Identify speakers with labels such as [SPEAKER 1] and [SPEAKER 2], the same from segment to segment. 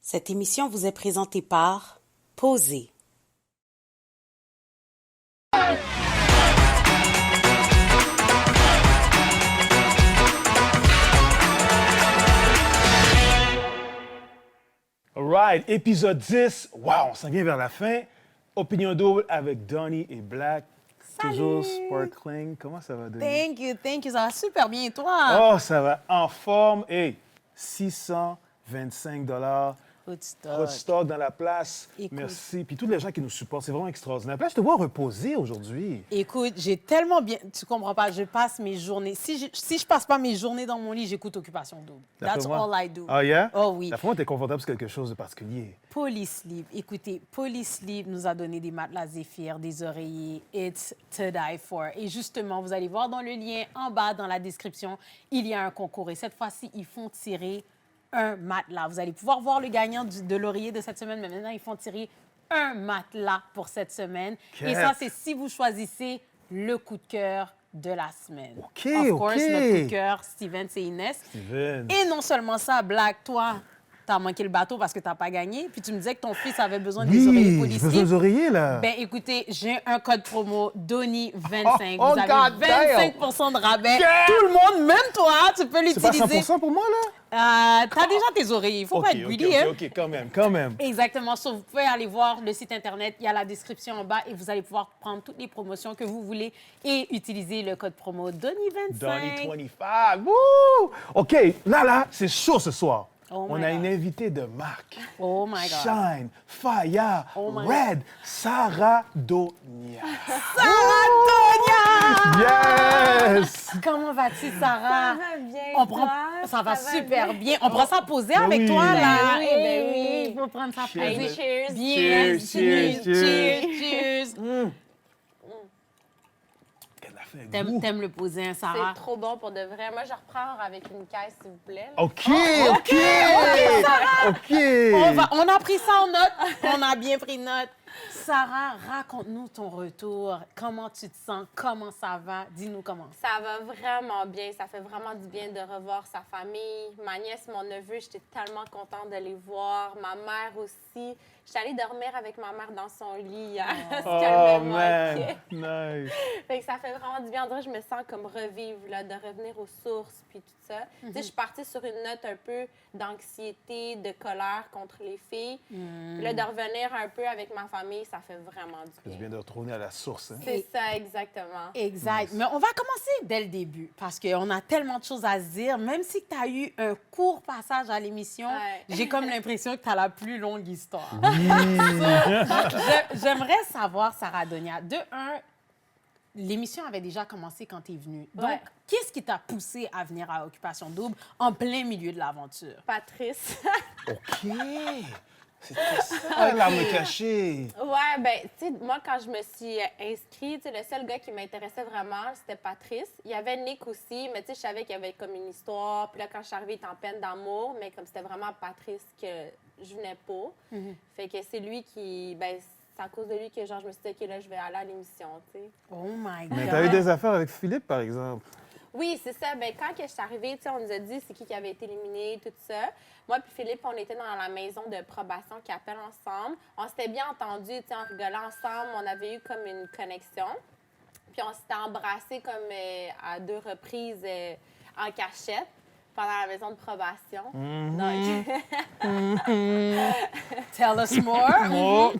[SPEAKER 1] Cette émission vous est présentée par Posé.
[SPEAKER 2] All right, épisode 10. Wow, on s'en vient vers la fin. Opinion double avec Donnie et Black.
[SPEAKER 3] Salut.
[SPEAKER 2] Toujours sparkling. Comment ça va, Donnie?
[SPEAKER 3] Thank you. Ça va super bien, et toi?
[SPEAKER 2] Oh, ça va en forme. Hey, 625
[SPEAKER 3] Good stuff.
[SPEAKER 2] Hot stock dans la place.
[SPEAKER 3] Écoute.
[SPEAKER 2] Merci. Puis tous les gens qui nous supportent, c'est vraiment extraordinaire. Puis là, je te vois reposer aujourd'hui.
[SPEAKER 3] Écoute, j'ai tellement bien... Tu comprends pas, je passe mes journées... Si je passe pas mes journées dans mon lit, j'écoute Occupation Double.
[SPEAKER 2] D'après
[SPEAKER 3] That's
[SPEAKER 2] moi.
[SPEAKER 3] all I do.
[SPEAKER 2] Ah, yeah?
[SPEAKER 3] Oh oui.
[SPEAKER 2] D'après moi, t'es confortable sur quelque chose de particulier.
[SPEAKER 3] Polysleep. Écoutez, Polysleep nous a donné des matelas Zéphyr, des oreillers. It's to die for. Et justement, vous allez voir dans le lien en bas, dans la description, il y a un concours. Et cette fois-ci, ils font tirer un matelas. Vous allez pouvoir voir le gagnant de l'oreiller de cette semaine, mais maintenant, ils font tirer un matelas pour cette semaine.
[SPEAKER 2] Okay.
[SPEAKER 3] Et ça, c'est si vous choisissez le coup de cœur de la semaine.
[SPEAKER 2] OK,
[SPEAKER 3] Of course,
[SPEAKER 2] OK.
[SPEAKER 3] notre coup de cœur, Steven, c'est Inès.
[SPEAKER 2] Steven.
[SPEAKER 3] Et non seulement ça, Black, toi, t'as manqué le bateau parce que t'as pas gagné. Puis tu me disais que ton fils avait besoin des oreillers
[SPEAKER 2] Oui, j'ai
[SPEAKER 3] policiers.
[SPEAKER 2] besoin des oreillers, là.
[SPEAKER 3] Ben écoutez, j'ai un code promo Donnie25.
[SPEAKER 2] Oh,
[SPEAKER 3] vous avez
[SPEAKER 2] God
[SPEAKER 3] 25 de rabais.
[SPEAKER 2] Yeah!
[SPEAKER 3] Tout le monde, même toi, tu peux
[SPEAKER 2] C'est pas
[SPEAKER 3] l'utiliser.
[SPEAKER 2] 100% pour moi, là?
[SPEAKER 3] T'as déjà tes oreillers. Il faut pas être greedy, hein?
[SPEAKER 2] OK, quand même.
[SPEAKER 3] Exactement. Sauf vous pouvez aller voir le site Internet. Il y a la description en bas et vous allez pouvoir prendre toutes les promotions que vous voulez et utiliser le code promo Donnie25.
[SPEAKER 2] Donnie 25. Woo! OK, là, c'est chaud ce soir.
[SPEAKER 3] Oh
[SPEAKER 2] On
[SPEAKER 3] my
[SPEAKER 2] a
[SPEAKER 3] God.
[SPEAKER 2] une invitée de marque.
[SPEAKER 3] Oh my God.
[SPEAKER 2] Shine, Faya,
[SPEAKER 3] Oh my
[SPEAKER 2] Red, Sarah Donia. Yes!
[SPEAKER 3] Comment vas-tu, Sarah?
[SPEAKER 4] Ça va bien,
[SPEAKER 3] On prend...
[SPEAKER 4] toi?
[SPEAKER 3] Ça va
[SPEAKER 4] Ça va
[SPEAKER 3] super
[SPEAKER 4] bien?
[SPEAKER 3] bien. On prend ça posé
[SPEAKER 2] Ben
[SPEAKER 3] avec
[SPEAKER 2] oui.
[SPEAKER 3] toi, là.
[SPEAKER 4] Ben oui.
[SPEAKER 3] Il faut prendre ça
[SPEAKER 2] Cheers.
[SPEAKER 3] posé.
[SPEAKER 2] Hey,
[SPEAKER 4] cheers.
[SPEAKER 3] Bien.
[SPEAKER 2] Cheers.
[SPEAKER 3] Cheers.
[SPEAKER 2] Qu'elle a fait un goût.
[SPEAKER 3] T'aimes le poser, hein, Sarah?
[SPEAKER 4] C'est trop bon pour de vrai. Moi, je reprends avec une caisse, s'il vous plaît.
[SPEAKER 2] OK.
[SPEAKER 3] On a pris ça en note. On a bien pris note. Sarah, raconte-nous ton retour. Comment tu te sens? Comment ça va? Dis-nous comment.
[SPEAKER 4] Ça va vraiment bien. Ça fait vraiment du bien de revoir sa famille. Ma nièce, mon neveu, j'étais tellement contente de les voir. Ma mère aussi. J'étais allée dormir avec ma mère dans son lit hier. Parce qu'elle
[SPEAKER 2] Oh,
[SPEAKER 4] me
[SPEAKER 2] man.
[SPEAKER 4] manquait.
[SPEAKER 2] Nice.
[SPEAKER 4] Fait que ça fait vraiment du bien. On dirait que je me sens comme revivre, là, de revenir aux sources, puis tout ça. Tu sais, je suis partie sur une note un peu d'anxiété, de colère contre les filles. Puis là, de revenir un peu avec ma famille, ça fait vraiment du
[SPEAKER 2] C'est
[SPEAKER 4] bien.
[SPEAKER 2] bien de retourner à la source. Hein?
[SPEAKER 4] C'est ça, exactement.
[SPEAKER 3] Exact. Mais on va commencer dès le début parce qu'on a tellement de choses à se dire. Même si tu as eu un court passage à l'émission,
[SPEAKER 4] Ouais.
[SPEAKER 3] j'ai comme l'impression que tu as la plus longue histoire.
[SPEAKER 2] Oui.
[SPEAKER 3] J'aimerais savoir, Sarah Donia, de un, l'émission avait déjà commencé quand tu es venue. Donc,
[SPEAKER 4] Ouais.
[SPEAKER 3] qu'est-ce qui t'a poussé à venir à Occupation Double en plein milieu de l'aventure?
[SPEAKER 4] Patrice.
[SPEAKER 2] OK. C'était ça, l'arme cachée.
[SPEAKER 4] Ouais, ben, tu sais, moi, quand je me suis inscrite, tu sais, le seul gars qui m'intéressait vraiment, c'était Patrice. Il y avait Nick aussi, mais tu sais, je savais qu'il y avait comme une histoire. Puis là, quand je suis arrivée, il était en peine d'amour, mais comme c'était vraiment Patrice que je venais pour. Fait que c'est lui qui, ben, c'est à cause de lui que genre, je me suis dit, OK, là, je vais aller à l'émission, tu sais.
[SPEAKER 3] Oh my God.
[SPEAKER 2] Mais t'as eu des affaires avec Philippe, par exemple.
[SPEAKER 4] Oui, c'est ça. Ben, quand que je suis arrivée, tu sais, on nous a dit c'est qui avait été éliminé, tout ça. Moi puis Philippe, on était dans la maison de probation qui appelle ensemble. On s'était bien entendus, tu sais, on rigolait ensemble. On avait eu comme une connexion. Puis on s'était embrassés comme à 2 reprises en cachette pendant la maison de probation. Donc,
[SPEAKER 3] Tell us more.
[SPEAKER 2] Oh.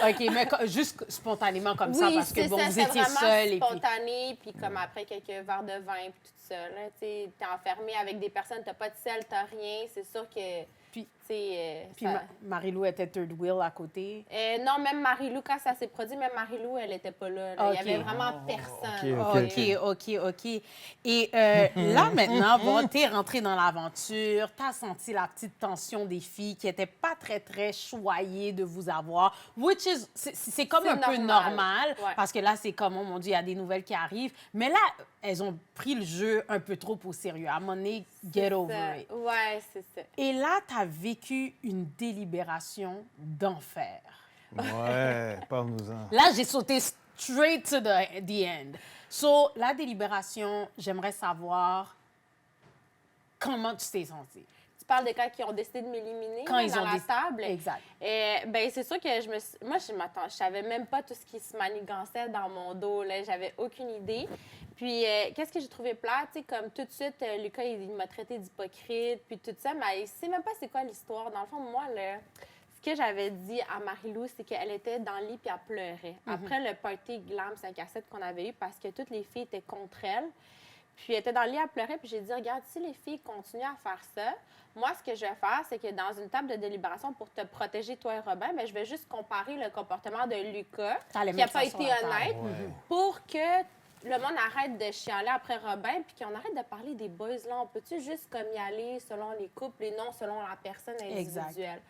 [SPEAKER 3] OK, mais juste spontanément comme ça,
[SPEAKER 4] oui,
[SPEAKER 3] parce que
[SPEAKER 4] c'est
[SPEAKER 3] bon,
[SPEAKER 4] ça,
[SPEAKER 3] vous
[SPEAKER 4] c'est
[SPEAKER 3] étiez
[SPEAKER 4] vraiment
[SPEAKER 3] seul et puis...
[SPEAKER 4] spontané, puis comme après quelques verres de vin, puis tout ça, là, tu sais, t'es enfermé avec des personnes, t'as pas de sel, t'as rien, c'est sûr que,
[SPEAKER 3] Puis-
[SPEAKER 4] tu sais...
[SPEAKER 3] Puis Marie-Lou était third wheel à côté.
[SPEAKER 4] non, même Marie-Lou, quand ça s'est produit, même Marie-Lou, elle était pas là.
[SPEAKER 3] OK.
[SPEAKER 4] Il y avait vraiment personne.
[SPEAKER 2] OK.
[SPEAKER 3] Et là, maintenant, bon, t'es rentrée dans l'aventure, t'as senti la petite tension des filles qui n'étaient pas très, très choyées de vous avoir, which is, c'est comme
[SPEAKER 4] C'est
[SPEAKER 3] un peu normal,
[SPEAKER 4] Ouais.
[SPEAKER 3] parce que là, c'est comme, oh mon Dieu, il y a des nouvelles qui arrivent. Mais là, elles ont pris le jeu un peu trop au sérieux. À un moment donné, get over it.
[SPEAKER 4] Ouais, c'est ça.
[SPEAKER 3] Et là, t'as vécu une délibération d'enfer.
[SPEAKER 2] Ouais, parle-nous-en.
[SPEAKER 3] Là, j'ai sauté straight to the end. So, la délibération, j'aimerais savoir comment tu t'es sentie.
[SPEAKER 4] parles de quand ils ont décidé de m'éliminer
[SPEAKER 3] Quand
[SPEAKER 4] là,
[SPEAKER 3] ils
[SPEAKER 4] dans
[SPEAKER 3] ont
[SPEAKER 4] la table.
[SPEAKER 3] Exact.
[SPEAKER 4] Ben, c'est sûr que moi, je savais même pas tout ce qui se manigançait dans mon dos. Là. J'avais aucune idée. Puis, qu'est-ce que j'ai trouvé plate? Tu sais, comme tout de suite, Lucas, il m'a traité d'hypocrite, puis tout ça, mais il sait même pas c'est quoi l'histoire. Dans le fond, moi, ce que j'avais dit à Marie-Lou, c'est qu'elle était dans le lit puis elle pleurait. Après le party glam 5 à 7 qu'on avait eu, parce que toutes les filles étaient contre elle. Puis elle était dans le lit, elle pleurait, puis j'ai dit, regarde, si les filles continuent à faire ça, moi, ce que je vais faire, c'est que dans une table de délibération, pour te protéger, toi et Robin, bien, je vais juste comparer le comportement de Lucas, qui n'a pas été honnête, pour que le monde arrête de chialer après Robin, puis qu'on arrête de parler des boys, là. On peut-tu juste comme y aller selon les couples et non selon la personne individuelle?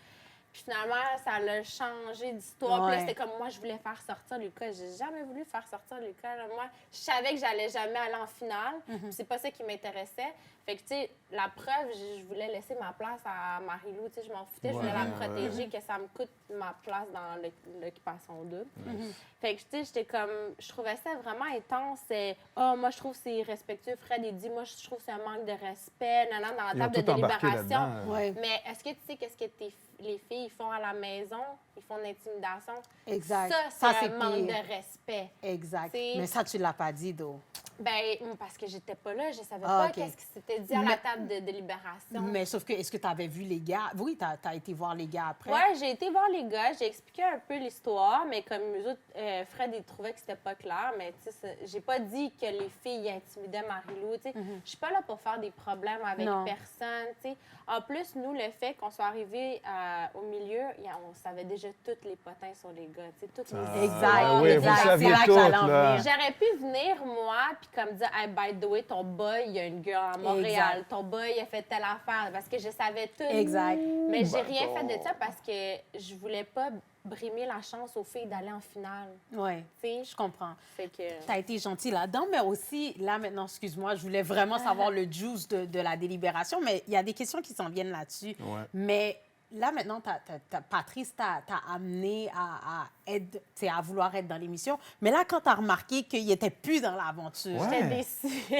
[SPEAKER 4] Puis finalement, ça l'a changé d'histoire. Puis là, c'était comme moi, je voulais faire sortir Lucas. J'ai jamais voulu faire sortir Lucas. Là. Moi, je savais que j'allais jamais aller en finale. Puis c'est pas ça qui m'intéressait. Fait que, tu sais, la preuve, je voulais laisser ma place à Marie-Lou. Tu sais, je m'en foutais. Je voulais la protéger, que ça me coûte ma place dans l'occupation double. Fait que, tu sais, j'étais comme... Je trouvais ça vraiment intense. Moi, je trouve que c'est irrespectueux. Fred, il dit, moi, je trouve que c'est un manque de respect. Dans la table de délibération. Mais est-ce que tu sais qu'est-ce que les filles font à la maison? Ils font de l'intimidation.
[SPEAKER 3] Exact.
[SPEAKER 4] Ça, c'est un manque de respect.
[SPEAKER 3] Exact.
[SPEAKER 4] T'sais,
[SPEAKER 3] mais ça, tu l'as pas dit, Do.
[SPEAKER 4] Ben, parce que j'étais pas là, je savais pas qu'est-ce qui s'était dit à la table de délibération.
[SPEAKER 3] Mais sauf que, est-ce que tu avais vu les gars? Oui, tu as été voir les gars après.
[SPEAKER 4] Oui, j'ai été voir les gars, j'ai expliqué un peu l'histoire, mais comme eux autres, Fred, il trouvait que c'était pas clair, mais tu sais, j'ai pas dit que les filles intimidaient Marie-Lou, tu sais. Je suis pas là pour faire des problèmes avec personne, tu sais. En plus, nous, le fait qu'on soit arrivé au milieu, on savait déjà tous les potins sur les gars, tu sais, toutes les
[SPEAKER 3] Exact,
[SPEAKER 2] oui,
[SPEAKER 3] exact.
[SPEAKER 2] vous saviez
[SPEAKER 3] C'est là que
[SPEAKER 2] tout,
[SPEAKER 3] j'allais en
[SPEAKER 2] là.
[SPEAKER 3] venir.
[SPEAKER 4] J'aurais pu venir, moi, puis comme dire, hey, by the way, ton boy, il y a une girl à Montréal.
[SPEAKER 3] Exact.
[SPEAKER 4] Ton boy, il a fait telle affaire, parce que je savais tout.
[SPEAKER 3] Exact.
[SPEAKER 4] Mais j'ai rien fait de ça parce que je voulais pas brimer la chance aux filles d'aller en finale.
[SPEAKER 3] Oui,
[SPEAKER 4] Tu sais?
[SPEAKER 3] je comprends.
[SPEAKER 4] Fait que...
[SPEAKER 3] Tu as été gentil là-dedans, mais aussi, là maintenant, excuse-moi, je voulais vraiment savoir le juice de la délibération, mais il y a des questions qui s'en viennent là-dessus.
[SPEAKER 2] Ouais.
[SPEAKER 3] Mais là maintenant, Patrice t'a amené à vouloir être dans l'émission. Mais là, quand tu as remarqué qu'il n'était plus dans l'aventure,
[SPEAKER 2] Ouais.
[SPEAKER 4] J'étais déçue.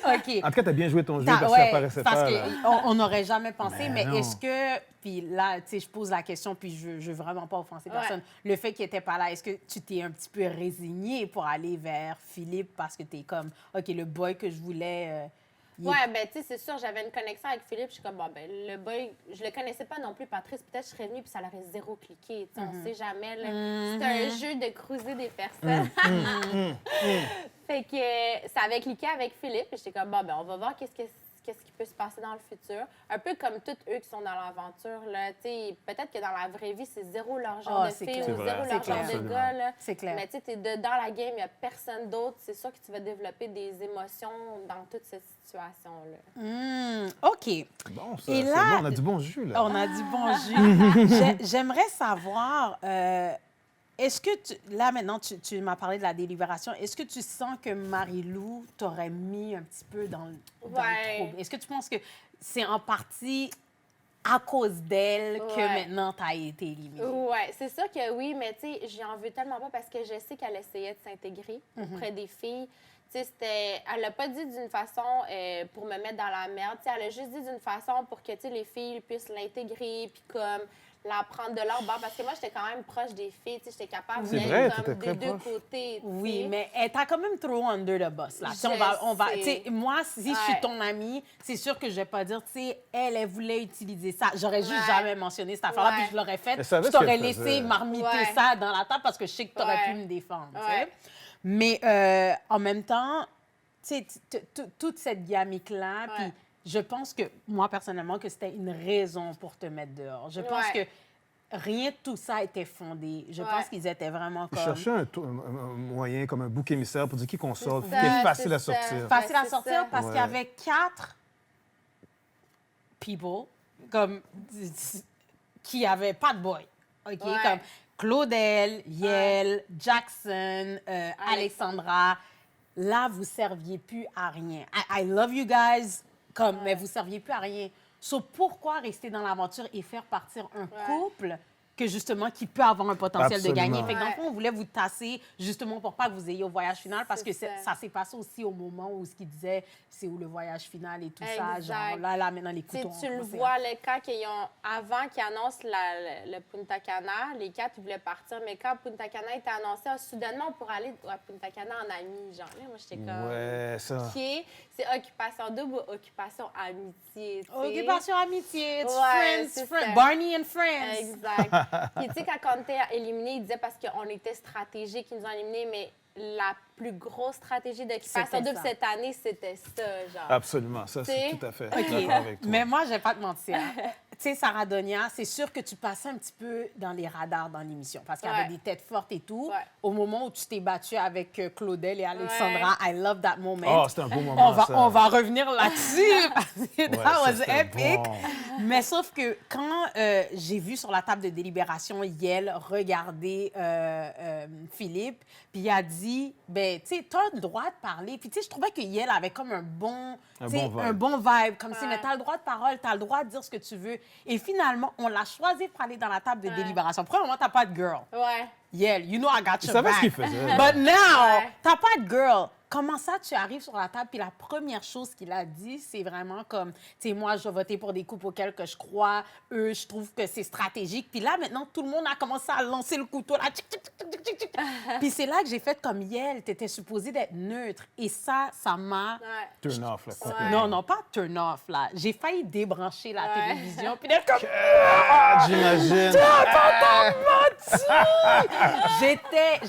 [SPEAKER 3] OK.
[SPEAKER 2] En tout cas, t'as bien joué ton jeu parce que ça
[SPEAKER 3] Ouais,
[SPEAKER 2] paraissait
[SPEAKER 3] parce
[SPEAKER 2] pas. là.
[SPEAKER 3] qu'on n'aurait jamais pensé,
[SPEAKER 2] Ben
[SPEAKER 3] mais
[SPEAKER 2] non.
[SPEAKER 3] est-ce que, puis là, tu sais, je pose la question, puis je veux vraiment pas offenser personne. Le fait qu'il n'était pas là, est-ce que tu t'es un petit peu résigné pour aller vers Philippe parce que tu es comme, OK, le boy que je voulais... il est-
[SPEAKER 4] Ouais, ben tu sais, c'est sûr, j'avais une connexion avec Philippe. Je suis comme, bon, ben le boy, je le connaissais pas non plus, Patrice. Peut-être que je serais venue puis ça l'aurait zéro cliqué. Tu sais, on sait jamais. Là. C'est un jeu de cruiser des personnes. Fait que ça avait cliqué avec Philippe. Et j'étais comme, bon, ben on va voir qu'est-ce qui peut se passer dans le futur. Un peu comme tous eux qui sont dans l'aventure. Là. Tu sais, peut-être que dans la vraie vie, c'est zéro leur genre
[SPEAKER 3] Ah,
[SPEAKER 4] de
[SPEAKER 3] c'est
[SPEAKER 4] fille
[SPEAKER 3] clair.
[SPEAKER 4] ou
[SPEAKER 2] C'est
[SPEAKER 4] zéro
[SPEAKER 2] vrai.
[SPEAKER 4] leur
[SPEAKER 3] C'est
[SPEAKER 4] genre
[SPEAKER 3] clair.
[SPEAKER 4] de gars. Là.
[SPEAKER 3] C'est clair.
[SPEAKER 4] Mais tu sais, t'es dans la game, il n'y a personne d'autre. C'est sûr que tu vas développer des émotions dans toute cette situation-là.
[SPEAKER 3] OK.
[SPEAKER 2] Bon, ça,
[SPEAKER 3] Et
[SPEAKER 2] c'est
[SPEAKER 3] là-
[SPEAKER 2] bon, on a du bon jus, là.
[SPEAKER 3] On a du bon jus. J'aimerais savoir, est-ce que, là maintenant, tu m'as parlé de la délibération, est-ce que tu sens que Marie-Lou t'aurait mis un petit peu dans le trouble? Est-ce que tu penses que c'est en partie à cause d'elle que maintenant tu as été éliminée?
[SPEAKER 4] Oui, c'est sûr que oui, mais tu sais, j'y en veux tellement pas parce que je sais qu'elle essayait de s'intégrer auprès des filles. Tu sais, elle l'a pas dit d'une façon pour me mettre dans la merde. Tu sais, elle a juste dit d'une façon pour que, tu sais, les filles puissent l'intégrer puis comme la prendre de leur bord. Parce que moi, j'étais quand même proche des filles. Tu sais, j'étais capable
[SPEAKER 2] C'est
[SPEAKER 4] d'être
[SPEAKER 2] vrai,
[SPEAKER 4] comme
[SPEAKER 2] t'étais
[SPEAKER 4] des
[SPEAKER 2] très
[SPEAKER 4] deux
[SPEAKER 2] proche.
[SPEAKER 4] côtés. tu
[SPEAKER 3] Oui,
[SPEAKER 4] sais.
[SPEAKER 3] mais elle t'a quand même trop under the bus. Là. Si on va, tu sais, moi, si je suis ton amie, c'est sûr que je vais pas dire, tu sais, elle voulait utiliser ça. J'aurais juste jamais mentionné cette affaire-là, puis je l'aurais fait.
[SPEAKER 2] Elle savait
[SPEAKER 3] Je
[SPEAKER 2] ce
[SPEAKER 3] t'aurais
[SPEAKER 2] qu'elle
[SPEAKER 3] laissé
[SPEAKER 2] faisait.
[SPEAKER 3] marmiter ça dans la table parce que je sais que tu aurais pu me défendre. tu sais. Mais en même temps, tu sais, toute cette gamique-là, puis je pense que, moi, personnellement, que c'était une raison pour te mettre dehors. Je pense que rien de tout ça était fondé. Je pense qu'ils étaient vraiment
[SPEAKER 2] Je
[SPEAKER 3] comme...
[SPEAKER 2] cherchais un moyen, comme un bouc émissaire pour dire qui qu'on sort, qui
[SPEAKER 4] ça,
[SPEAKER 2] est facile à
[SPEAKER 4] c'est ça.
[SPEAKER 2] sortir.
[SPEAKER 3] Facile à
[SPEAKER 4] c'est
[SPEAKER 3] sortir
[SPEAKER 4] ça.
[SPEAKER 3] parce qu'il y avait 4 people comme, qui n'avaient pas de boy. OK? Comme Claudel, Yael, Jackson, Alexandra. Là, vous ne serviez plus à rien. I love you guys, mais vous ne serviez plus à rien. So, pourquoi rester dans l'aventure et faire partir un couple que justement, qui peut avoir un potentiel de gagner.
[SPEAKER 2] Absolument.
[SPEAKER 3] Fait que dans le fond, on voulait vous tasser justement pour pas que vous ayez au voyage final parce que
[SPEAKER 4] C'est
[SPEAKER 3] ça s'est passé aussi au moment où ce qu'ils disaient, c'est où le voyage final et tout ça.
[SPEAKER 4] Exact.
[SPEAKER 3] Genre, là, maintenant, les
[SPEAKER 4] Tu
[SPEAKER 3] couteaux
[SPEAKER 4] sais, tu
[SPEAKER 3] ont
[SPEAKER 4] le
[SPEAKER 3] commencé
[SPEAKER 4] vois, là, quand avant qu'ils annoncent le Punta Cana, les 4 ils voulaient partir, mais quand Punta Cana était annoncé, soudainement, on pourrait aller à Punta Cana en ami. Genre, là, moi, j'étais comme.
[SPEAKER 2] Ouais, ça.
[SPEAKER 4] OK, c'est occupation double ou occupation amitié? Tu sais?
[SPEAKER 3] Occupation amitié, it's
[SPEAKER 4] Ouais,
[SPEAKER 3] friends,
[SPEAKER 4] c'est
[SPEAKER 3] friends,
[SPEAKER 4] ça.
[SPEAKER 3] Barney and Friends.
[SPEAKER 4] Exact. Puis, tu sais, quand on était éliminés, ils disaient parce qu'on était stratégiques, ils nous ont éliminés, mais la plus grosse stratégie d'occupation
[SPEAKER 3] C'était
[SPEAKER 4] double
[SPEAKER 3] ça.
[SPEAKER 4] cette année, c'était ça, genre.
[SPEAKER 2] Absolument, ça, c'est
[SPEAKER 4] T'sais?
[SPEAKER 2] tout à fait.
[SPEAKER 3] OK.
[SPEAKER 2] D'accord avec toi.
[SPEAKER 3] Mais moi, je vais pas te mentir. Tu sais, Sarah Donia, c'est sûr que tu passais un petit peu dans les radars dans l'émission parce qu'il y avait
[SPEAKER 4] Ouais.
[SPEAKER 3] des têtes fortes et tout.
[SPEAKER 4] Ouais.
[SPEAKER 3] Au moment où tu t'es battue avec Claudel et Alexandra, I love that moment.
[SPEAKER 2] Oh, c'était un beau moment, ça.
[SPEAKER 3] On va revenir là-dessus parce que that
[SPEAKER 2] ça,
[SPEAKER 3] was
[SPEAKER 2] c'était
[SPEAKER 3] epic.
[SPEAKER 2] bon.
[SPEAKER 3] Mais sauf que quand j'ai vu sur la table de délibération Yel regarder Philippe, puis il a dit, ben, tu sais, t'as le droit de parler. Puis, tu sais, je trouvais que Yel avait comme un bon vibe. Comme si, mais t'as le droit de parole, t'as le droit de dire ce que tu veux. Et finalement, on l'a choisi pour aller dans la table de délibération. Premièrement, t'as pas de girl.
[SPEAKER 4] Ouais.
[SPEAKER 3] Yel, you know I got
[SPEAKER 2] Il
[SPEAKER 3] your
[SPEAKER 2] savait
[SPEAKER 3] back.
[SPEAKER 2] ce qu'il faisait.
[SPEAKER 3] But now,
[SPEAKER 4] Ouais.
[SPEAKER 3] t'as pas de girl. Comment ça, tu arrives sur la table, puis la première chose qu'il a dit, c'est vraiment comme, tu sais, moi, je vais voter pour des couples auxquels que je crois. Eux, je trouve que c'est stratégique. Puis là, maintenant, tout le monde a commencé à lancer le couteau. Là, tchic, tchic, tchic, tchic, tchic, tchic. Puis c'est là que j'ai fait comme Yel, t'étais supposée d'être neutre. Et ça m'a...
[SPEAKER 4] Ouais.
[SPEAKER 2] Turn off, là,
[SPEAKER 4] Ouais.
[SPEAKER 2] complètement.
[SPEAKER 3] Non, non, pas turn off, là. J'ai failli débrancher la télévision, puis d'être comme...
[SPEAKER 2] Ah, j'imagine.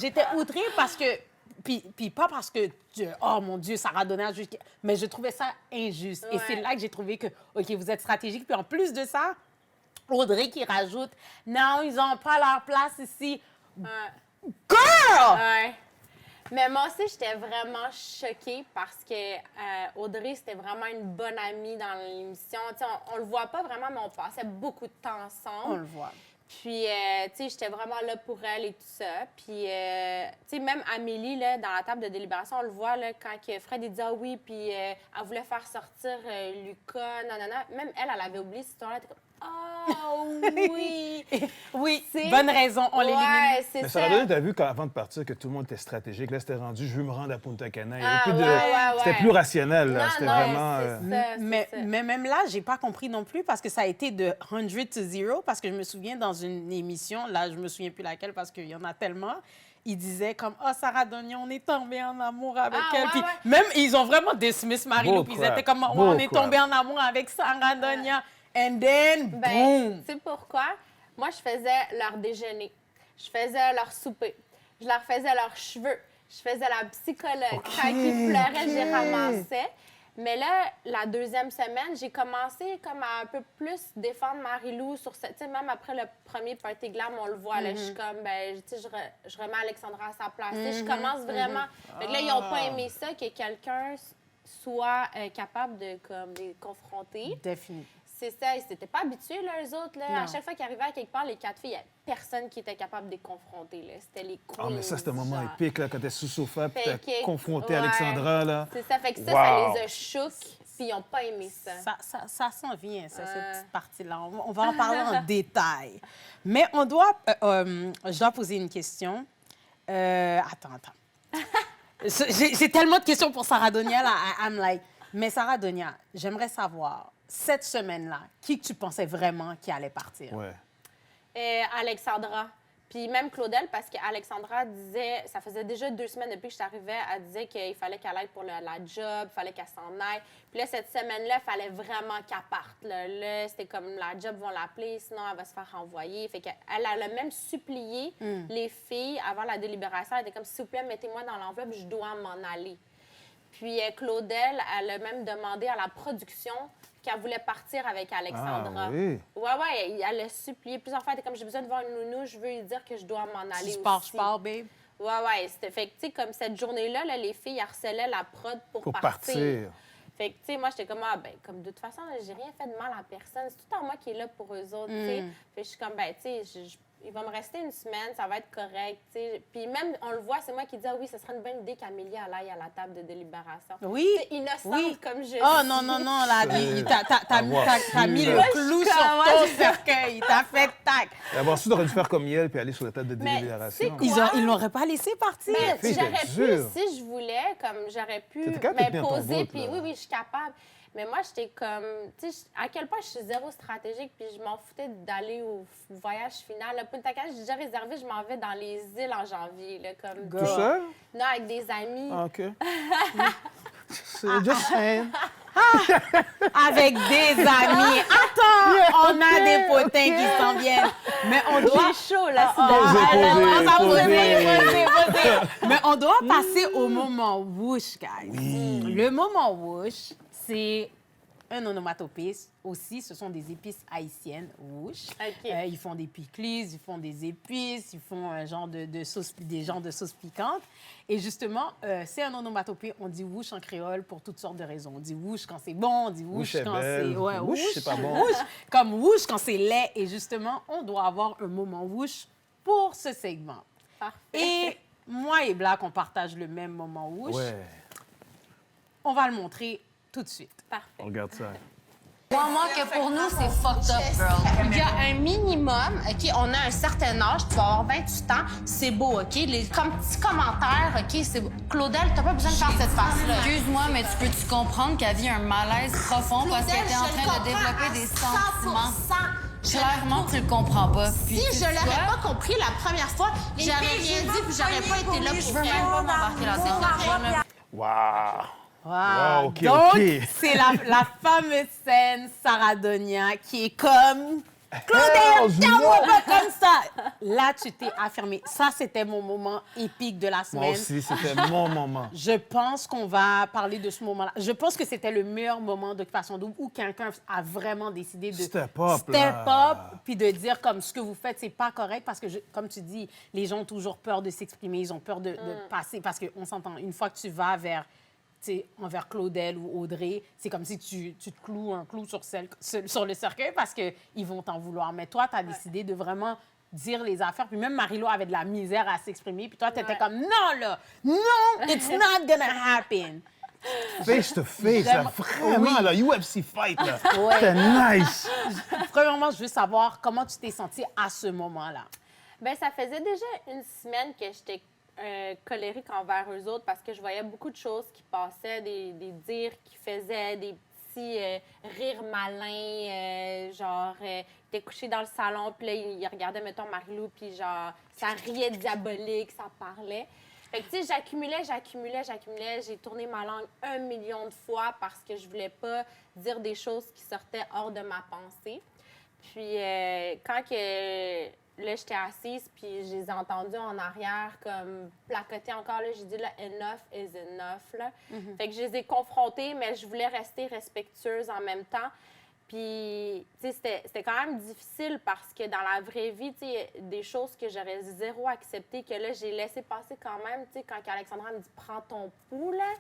[SPEAKER 3] J'étais outrée parce que... Puis pas parce que, oh mon Dieu, Sarah Donia, mais je trouvais ça injuste. Et
[SPEAKER 4] Ouais.
[SPEAKER 3] c'est là que j'ai trouvé que, OK, vous êtes stratégique. Puis en plus de ça, Audrey qui rajoute, non, ils n'ont pas leur place ici.
[SPEAKER 4] Ouais.
[SPEAKER 3] Girl!
[SPEAKER 4] Ouais. Mais moi aussi, j'étais vraiment choquée parce que Audrey, c'était vraiment une bonne amie dans l'émission. Tu sais, on le voit pas vraiment, mais on passait beaucoup de temps ensemble.
[SPEAKER 3] On le voit.
[SPEAKER 4] Puis, tu sais, j'étais vraiment là pour elle et tout ça. Puis, tu sais, même Amélie, là, dans la table de délibération, on le voit, là, quand que Fred, il dit « Ah oui », puis elle voulait faire sortir Lucas, nanana. Même elle avait oublié cette histoire-là. Elle était comme « Ah oui! »
[SPEAKER 3] Oui,
[SPEAKER 4] C'est-
[SPEAKER 3] bonne raison, on l'élimine.
[SPEAKER 4] Ouais, c'est
[SPEAKER 2] Mais
[SPEAKER 4] ça.
[SPEAKER 2] ça a donné, t'as vu qu'avant de partir, que tout le monde était stratégique. Là, c'était rendu, je veux me rendre à Punta Cana. Il y avait
[SPEAKER 4] Ah,
[SPEAKER 2] plus de...
[SPEAKER 4] ouais, ouais.
[SPEAKER 2] C'était plus rationnel, là.
[SPEAKER 4] Non,
[SPEAKER 2] C'était
[SPEAKER 4] non,
[SPEAKER 2] vraiment...
[SPEAKER 4] c'est ça,
[SPEAKER 3] Mais,
[SPEAKER 4] c'est ça.
[SPEAKER 3] mais même là, j'ai pas compris non plus parce que ça a été de 100 to 0 parce que je me souviens dans une émission, là, je me souviens plus laquelle parce qu'il y en a tellement, ils disaient comme « Oh, Sarah Donia, on est tombé en amour avec
[SPEAKER 4] Ah,
[SPEAKER 3] elle.
[SPEAKER 4] ouais,
[SPEAKER 3] Puis
[SPEAKER 4] ouais.
[SPEAKER 3] même, ils ont vraiment dismiss Marie-Lou. Puis ils
[SPEAKER 2] Bullcrap.
[SPEAKER 3] étaient comme « Ouais, on est
[SPEAKER 2] Bullcrap.
[SPEAKER 3] tombé en amour avec Sarah Donia. And then,
[SPEAKER 4] Ben,
[SPEAKER 3] boom!
[SPEAKER 4] tu sais pourquoi? Moi, je faisais leur déjeuner. Je faisais leur souper. Je leur faisais leurs cheveux. Je faisais la psychologue. Quand ils pleuraient, j'ai ramassais. Mais là, la deuxième semaine, j'ai commencé comme à un peu plus défendre Marie-Lou sur cette... Tu sais, même après le premier Party Glam, on le voit, là, je suis comme, ben, tu sais, je remets Alexandra à sa place. Tu sais, je commence vraiment... Fait que là, ils n'ont pas aimé ça, que quelqu'un soit capable de, comme, les confronter.
[SPEAKER 3] Définitivement.
[SPEAKER 4] C'est ça, ils s'étaient pas habitués, là, eux autres. Là.
[SPEAKER 3] Non.
[SPEAKER 4] À chaque fois qu'ils arrivaient à quelque part, les 4 filles, il n'y avait personne qui était capable de les confronter. Là. C'était les queens.
[SPEAKER 2] Ah, mais ça, c'était un moment
[SPEAKER 4] genre.
[SPEAKER 2] épique, là, quand t'es sous sofa, puis
[SPEAKER 4] Fait
[SPEAKER 2] t'as
[SPEAKER 4] que-
[SPEAKER 2] confronté
[SPEAKER 4] ouais.
[SPEAKER 2] Alexandra, là.
[SPEAKER 4] C'est ça, fait que ça,
[SPEAKER 2] Wow.
[SPEAKER 4] ça les a choqués, puis ils n'ont pas aimé ça.
[SPEAKER 3] Ça s'en vient, ça, cette
[SPEAKER 4] Ouais.
[SPEAKER 3] petite partie-là. On va en parler en détail. Mais on doit... je dois poser une question. Attends. J'ai tellement de questions pour Sarah Donia, là. I'm like... Mais Sarah Donia, j'aimerais savoir, cette semaine-là, qui que tu pensais vraiment qui allait partir?
[SPEAKER 2] Ouais.
[SPEAKER 4] Alexandra. Puis même Claudel, parce qu'Alexandra disait, ça faisait déjà 2 semaines depuis que je suis arrivée, elle disait qu'il fallait qu'elle aille pour la job, il fallait qu'elle s'en aille. Puis là, cette semaine-là, il fallait vraiment qu'elle parte. Là, c'était comme la job vont l'appeler, sinon elle va se faire renvoyer. Fait qu'elle elle a même supplié les filles avant la délibération. Elle était comme, s'il vous plaît, mettez-moi dans l'enveloppe, je dois m'en aller. Puis Claudel, elle a même demandé à la production qu'elle voulait partir avec Alexandra.
[SPEAKER 2] Ah, oui.
[SPEAKER 4] Ouais, elle a supplié plusieurs fois. Elle était comme, j'ai besoin de voir une nounou, je veux lui dire que je dois m'en aller
[SPEAKER 3] Si
[SPEAKER 4] aussi.
[SPEAKER 3] je pars, babe.
[SPEAKER 4] Ouais, c'était fait que, tu sais, comme cette journée-là, là, les filles harcelaient la prod pour partir. Fait que, tu sais, moi, j'étais comme, ah, ben, comme de toute façon, là, j'ai rien fait de mal à personne. C'est tout en moi qui est là pour eux autres, tu sais. Fait que je suis comme, ben, tu sais, il va me rester une semaine, ça va être correct, tu sais. Puis même, on le voit, c'est moi qui dis, ah oui, ce serait une bonne idée qu'Amélie aille à la table de délibération.
[SPEAKER 3] Oui.
[SPEAKER 4] C'est innocente
[SPEAKER 3] Oui.
[SPEAKER 4] comme je
[SPEAKER 3] Oh
[SPEAKER 4] suis.
[SPEAKER 3] non, là, t'as
[SPEAKER 2] voir.
[SPEAKER 3] mis le
[SPEAKER 2] Moi,
[SPEAKER 3] clou
[SPEAKER 4] je
[SPEAKER 3] sur
[SPEAKER 4] commence,
[SPEAKER 3] ton au cercueil. T'as fait tac.
[SPEAKER 2] D'abord, tu aurais dû faire comme Yel puis aller sur la table de
[SPEAKER 4] Mais
[SPEAKER 2] délibération.
[SPEAKER 4] c'est quoi?
[SPEAKER 3] Ils l'auraient pas laissé partir.
[SPEAKER 4] Mais
[SPEAKER 2] fille,
[SPEAKER 4] j'aurais
[SPEAKER 2] t'es
[SPEAKER 4] pu,
[SPEAKER 2] dure.
[SPEAKER 4] si je voulais, comme j'aurais pu
[SPEAKER 2] T'étais capable de tenir ton
[SPEAKER 4] m'imposer,
[SPEAKER 2] bout,
[SPEAKER 4] puis
[SPEAKER 2] là.
[SPEAKER 4] oui, je suis capable. Mais moi, j'étais comme, tu sais, à quel point je suis zéro stratégique, puis je m'en foutais d'aller au voyage final. Là, Punta Cana, j'ai déjà réservé, je m'en vais dans les îles en janvier, là, comme...
[SPEAKER 2] Tout seul?
[SPEAKER 4] Non, avec des amis.
[SPEAKER 2] Ah, OK. C'est just saying.
[SPEAKER 3] Avec des amis. Attends, on a des potins qui s'en viennent. Mais on doit...
[SPEAKER 4] J'ai chaud, là,
[SPEAKER 3] Mais on doit passer au moment whoosh, guys. Le moment whoosh, c'est un onomatopée aussi. Ce sont des épices haïtiennes, whoosh.
[SPEAKER 4] OK.
[SPEAKER 3] Ils font des pickles, ils font des épices, ils font un genre de sauce, des genres de sauces piquantes. Et justement, c'est un onomatopée. On dit whoosh en créole pour toutes sortes de raisons. On dit whoosh quand c'est bon, on dit whoosh
[SPEAKER 2] Whoosh est
[SPEAKER 3] quand
[SPEAKER 2] belle.
[SPEAKER 3] c'est... Ouais,
[SPEAKER 2] Whoosh, c'est pas bon.
[SPEAKER 3] Whoosh, comme whoosh quand c'est laid. Et justement, on doit avoir un moment whoosh pour ce segment.
[SPEAKER 4] Parfait.
[SPEAKER 3] Et moi et Black, on partage le même moment whoosh.
[SPEAKER 2] Ouais.
[SPEAKER 3] On va le montrer tout de suite.
[SPEAKER 4] Parfait.
[SPEAKER 2] On regarde ça.
[SPEAKER 5] Crois-moi que pour nous, c'est fucked up, girl.
[SPEAKER 6] Il y a un minimum, OK? On a un certain âge, tu vas avoir 28 ans, c'est beau, OK? Comme petit commentaire, OK? C'est beau. Claudel, t'as pas besoin de faire cette face-là.
[SPEAKER 5] Excuse-moi, mais tu peux-tu comprendre qu'elle vit un malaise profond parce qu'elle était en train de développer des sentiments? Clairement, tu le comprends pas. Puis,
[SPEAKER 6] Si
[SPEAKER 5] tu
[SPEAKER 6] je
[SPEAKER 5] sais
[SPEAKER 6] l'aurais
[SPEAKER 5] quoi?
[SPEAKER 6] pas compris la première fois, j'aurais rien dit puis j'aurais pas été là
[SPEAKER 5] Je
[SPEAKER 6] pour
[SPEAKER 5] veux même pas m'embarquer là-dedans.
[SPEAKER 2] Wow.
[SPEAKER 3] Wow.
[SPEAKER 2] OK,
[SPEAKER 3] Donc,
[SPEAKER 2] OK.
[SPEAKER 3] c'est la fameuse scène Sarah Donia qui est comme...
[SPEAKER 2] Oh,
[SPEAKER 3] Claudel, tiens-moi
[SPEAKER 2] non.
[SPEAKER 3] pas comme ça! Là, tu t'es affirmée. Ça, c'était mon moment épique de la
[SPEAKER 2] Moi
[SPEAKER 3] semaine.
[SPEAKER 2] aussi, c'était mon moment.
[SPEAKER 3] Je pense qu'on va parler de ce moment-là. Je pense que c'était le meilleur moment de façon double où quelqu'un a vraiment décidé de
[SPEAKER 2] Step up,
[SPEAKER 3] step
[SPEAKER 2] là.
[SPEAKER 3] up, puis de dire comme ce que vous faites, c'est pas correct parce que, comme tu dis, les gens ont toujours peur de s'exprimer, ils ont peur de passer parce qu'on s'entend. Une fois que tu vas envers Claudel ou Audrey, c'est comme si tu te cloues un clou sur le cercueil parce qu'ils vont t'en vouloir. Mais toi, tu as décidé de vraiment dire les affaires. Puis même Marie-Lo avait de la misère à s'exprimer. Puis toi, tu étais comme, non, là, non, it's not gonna happen.
[SPEAKER 2] Face to face, là, vraiment,
[SPEAKER 3] Oui.
[SPEAKER 2] là, UFC fight, là.
[SPEAKER 3] Ouais.
[SPEAKER 2] C'était nice.
[SPEAKER 3] Premièrement, je veux savoir comment tu t'es sentie à ce moment-là.
[SPEAKER 4] Bien, ça faisait déjà une semaine que j'étais colérique envers eux autres parce que je voyais beaucoup de choses qui passaient, des dires qui faisaient, des petits rires malins, t'es couché dans le salon, puis là, ils regardaient, mettons, Marie-Lou, puis genre, ça riait diabolique, ça parlait. Fait que, tu sais, j'accumulais. J'ai tourné ma langue 1 million de fois parce que je voulais pas dire des choses qui sortaient hors de ma pensée. Puis, quand que... Là, j'étais assise, puis je les ai entendus en arrière, comme placoter encore. Là, j'ai dit, là, enough is enough. Là. Fait que je les ai confrontés, mais je voulais rester respectueuse en même temps. Puis, tu sais, c'était quand même difficile parce que dans la vraie vie, tu sais, des choses que j'aurais zéro acceptées, que là, j'ai laissé passer quand même. Tu sais, quand Alexandra me dit, prends ton pouls, là.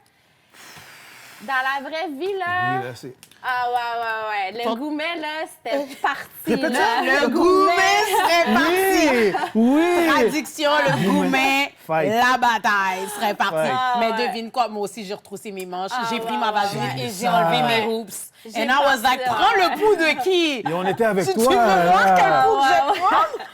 [SPEAKER 4] Dans la vraie vie, là...
[SPEAKER 2] Oui, là, c'est...
[SPEAKER 4] Ah, ouais. Le goumet, là, c'était parti,
[SPEAKER 2] Répète
[SPEAKER 4] là.
[SPEAKER 2] ça.
[SPEAKER 3] Le goumet serait parti.
[SPEAKER 2] Oui!
[SPEAKER 3] Traduction, le goumet,
[SPEAKER 2] Fight.
[SPEAKER 3] la bataille serait partie.
[SPEAKER 2] Fight.
[SPEAKER 4] Ah,
[SPEAKER 3] Mais
[SPEAKER 4] ouais.
[SPEAKER 3] devine quoi? Moi aussi, j'ai retroussé mes manches.
[SPEAKER 4] Ah,
[SPEAKER 3] j'ai pris
[SPEAKER 4] ouais,
[SPEAKER 3] ma
[SPEAKER 4] ouais,
[SPEAKER 3] vaseline
[SPEAKER 4] ouais.
[SPEAKER 3] et j'ai
[SPEAKER 2] Ça.
[SPEAKER 3] enlevé mes
[SPEAKER 4] Ouais.
[SPEAKER 3] hoops.
[SPEAKER 4] J'ai
[SPEAKER 3] And I was like,
[SPEAKER 4] pensé,
[SPEAKER 3] prends
[SPEAKER 4] ouais.
[SPEAKER 3] le pouls de qui?
[SPEAKER 2] Et on était avec
[SPEAKER 3] Tu
[SPEAKER 2] toi,
[SPEAKER 3] veux voir
[SPEAKER 2] là.
[SPEAKER 3] quel pouls je
[SPEAKER 4] Ouais,
[SPEAKER 3] vais prendre?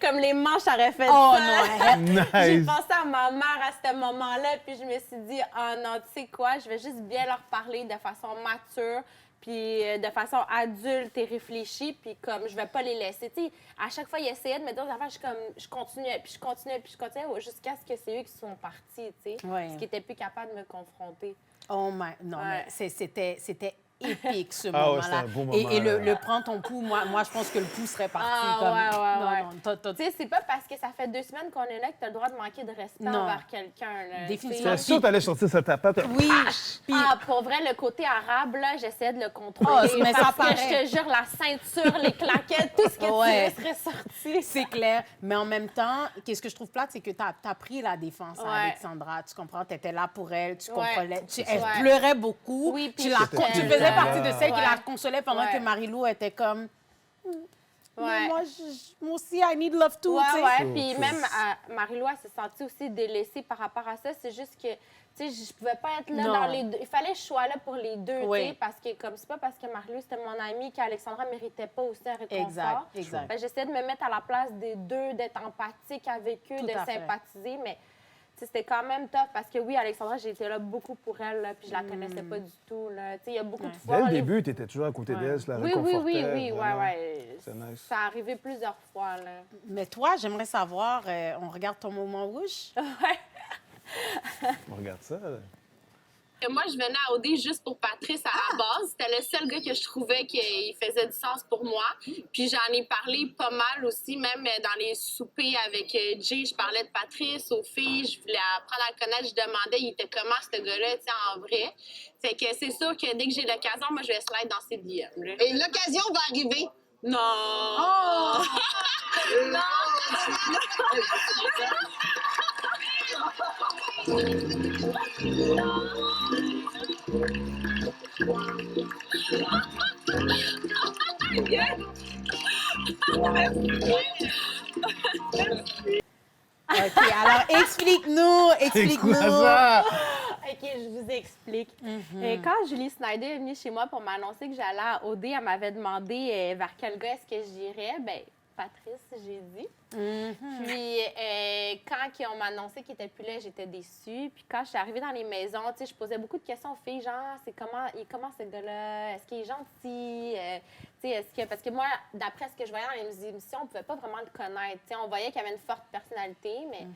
[SPEAKER 4] Comme les manches auraient fait
[SPEAKER 3] Oh
[SPEAKER 4] ça.
[SPEAKER 3] non,
[SPEAKER 4] J'ai
[SPEAKER 2] Nice.
[SPEAKER 4] pensé à ma mère à ce moment-là, puis je me suis dit, ah non, tu sais quoi, je vais juste bien leur parler de façon mature, puis de façon adulte et réfléchie, puis comme je vais pas les laisser. Tu sais, à chaque fois, ils essayaient de me dire des affaires, je continuais, jusqu'à ce que c'est eux qui sont partis, tu sais,
[SPEAKER 3] Ouais.
[SPEAKER 4] parce qu'ils étaient plus capables de me confronter.
[SPEAKER 3] Oh my... Non,
[SPEAKER 4] Ouais.
[SPEAKER 3] mais c'était épique, ce
[SPEAKER 2] Ah ouais,
[SPEAKER 3] moment-là.
[SPEAKER 2] c'était un beau
[SPEAKER 3] Et
[SPEAKER 2] moment,
[SPEAKER 3] le prends ton pouls, moi, je pense que le pouls serait parti.
[SPEAKER 4] Ah,
[SPEAKER 3] comme...
[SPEAKER 4] ouais.
[SPEAKER 3] Non,
[SPEAKER 4] Tu sais, c'est pas parce que ça fait 2 semaines qu'on est là que t'as le droit de manquer de respect
[SPEAKER 3] Non.
[SPEAKER 4] envers quelqu'un, là.
[SPEAKER 3] Définitivement.
[SPEAKER 2] J'étais sûr que t'allais sortir cette tapette.
[SPEAKER 3] Oui, puis...
[SPEAKER 4] Ah, pour vrai, le côté arabe, là, j'essayais de le contrôler.
[SPEAKER 3] Oh, mais ça
[SPEAKER 4] parce que
[SPEAKER 3] paraît.
[SPEAKER 4] je te jure, la ceinture, les claquettes, tout ce que
[SPEAKER 3] Ouais.
[SPEAKER 4] tu veux serait sorti.
[SPEAKER 3] C'est clair. Mais en même temps, qu'est-ce que je trouve plate, c'est que tu as pris la défense à
[SPEAKER 4] Ouais.
[SPEAKER 3] Alexandra. Tu comprends? Tu étais là pour elle. Tu
[SPEAKER 4] Ouais.
[SPEAKER 3] comprenais. Elle
[SPEAKER 4] Ouais.
[SPEAKER 3] pleurait beaucoup.
[SPEAKER 4] Oui, puis
[SPEAKER 3] tu
[SPEAKER 4] j'étais
[SPEAKER 3] faisais
[SPEAKER 4] là.
[SPEAKER 3] partie de celle qui
[SPEAKER 4] Ouais.
[SPEAKER 3] la consolait pendant
[SPEAKER 4] Ouais.
[SPEAKER 3] que Marie-Lou était comme...
[SPEAKER 4] Ouais.
[SPEAKER 3] Moi aussi, I need love too.
[SPEAKER 4] Ouais,
[SPEAKER 3] tu sais.
[SPEAKER 4] ouais. Puis même Marie-Lou, elle s'est sentie aussi délaissée par rapport à ça. C'est juste que, tu sais, je pouvais pas être là
[SPEAKER 3] Non.
[SPEAKER 4] dans les deux. Il fallait que je sois là pour les deux,
[SPEAKER 3] Oui.
[SPEAKER 4] tu sais, parce que comme c'est pas parce que Marie-Lou, c'était mon amie qu'Alexandra méritait pas aussi un réconfort.
[SPEAKER 3] Exact.
[SPEAKER 4] Fait que j'essayais de me mettre à la place des deux, d'être empathique avec eux,
[SPEAKER 3] Tout
[SPEAKER 4] de
[SPEAKER 3] à fait.
[SPEAKER 4] sympathiser, mais tu sais, c'était quand même tough parce que oui, Alexandra, j'ai été là beaucoup pour elle, là, puis je la
[SPEAKER 3] Mm.
[SPEAKER 4] connaissais pas du tout, là. Tu sais, il y a beaucoup de
[SPEAKER 2] Dès
[SPEAKER 4] fois...
[SPEAKER 2] le
[SPEAKER 4] les-
[SPEAKER 2] début, tu étais toujours à côté d'elle, la
[SPEAKER 4] Oui,
[SPEAKER 2] réconfortais.
[SPEAKER 4] ouais,
[SPEAKER 2] vraiment.
[SPEAKER 4] ouais.
[SPEAKER 2] C'est nice.
[SPEAKER 4] Ça a arrivé plusieurs fois, là.
[SPEAKER 3] Mais toi, j'aimerais savoir, on regarde ton moment rouge?
[SPEAKER 2] On regarde ça. là.
[SPEAKER 7] Moi, je venais à OD juste pour Patrice à la base. C'était le seul gars que je trouvais qu'il faisait du sens pour moi. Puis j'en ai parlé pas mal aussi, même dans les soupers avec Jay, je parlais de Patrice aux filles, je voulais apprendre à le connaître, je demandais il était comment ce gars-là, tu sais, en vrai. Fait que c'est sûr que dès que j'ai l'occasion, moi, je vais slide dans ses DM. Là.
[SPEAKER 8] Et l'occasion va arriver.
[SPEAKER 7] Non!
[SPEAKER 3] OK, alors explique-nous.
[SPEAKER 2] C'est quoi ça?
[SPEAKER 4] OK, je vous explique. Quand Julie Snyder est venue chez moi pour m'annoncer que j'allais à OD, elle m'avait demandé vers quel gars est-ce que j'irais. Bien, Patrice, j'ai dit. Puis, quand on m'a annoncé qu'il n'était plus là, j'étais déçue. Puis, quand je suis arrivée dans les maisons, tu sais, je posais beaucoup de questions aux filles, genre, comment ce gars-là? Est-ce qu'il est gentil? Tu sais, est-ce que... Parce que moi, d'après ce que je voyais dans les émissions, on ne pouvait pas vraiment le connaître. Tu sais, on voyait qu'il avait une forte personnalité, mais...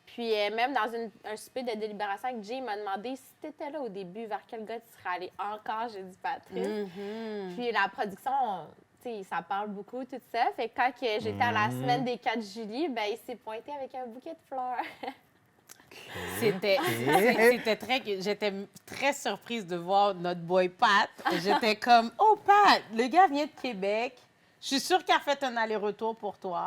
[SPEAKER 4] Puis, même dans un souper de délibération avec Jay, il m'a demandé si tu étais là au début, vers quel gars tu serais allé encore. J'ai dit Patrice. Puis, la production, tu sais, ça parle beaucoup, tout ça. Fait que quand que j'étais à la semaine des 4 juillet, ben il s'est pointé avec un bouquet de fleurs.
[SPEAKER 3] J'étais très surprise de voir notre boy Pat. J'étais comme, oh Pat, le gars vient de Québec. Je suis sûre qu'il a fait un aller-retour pour toi.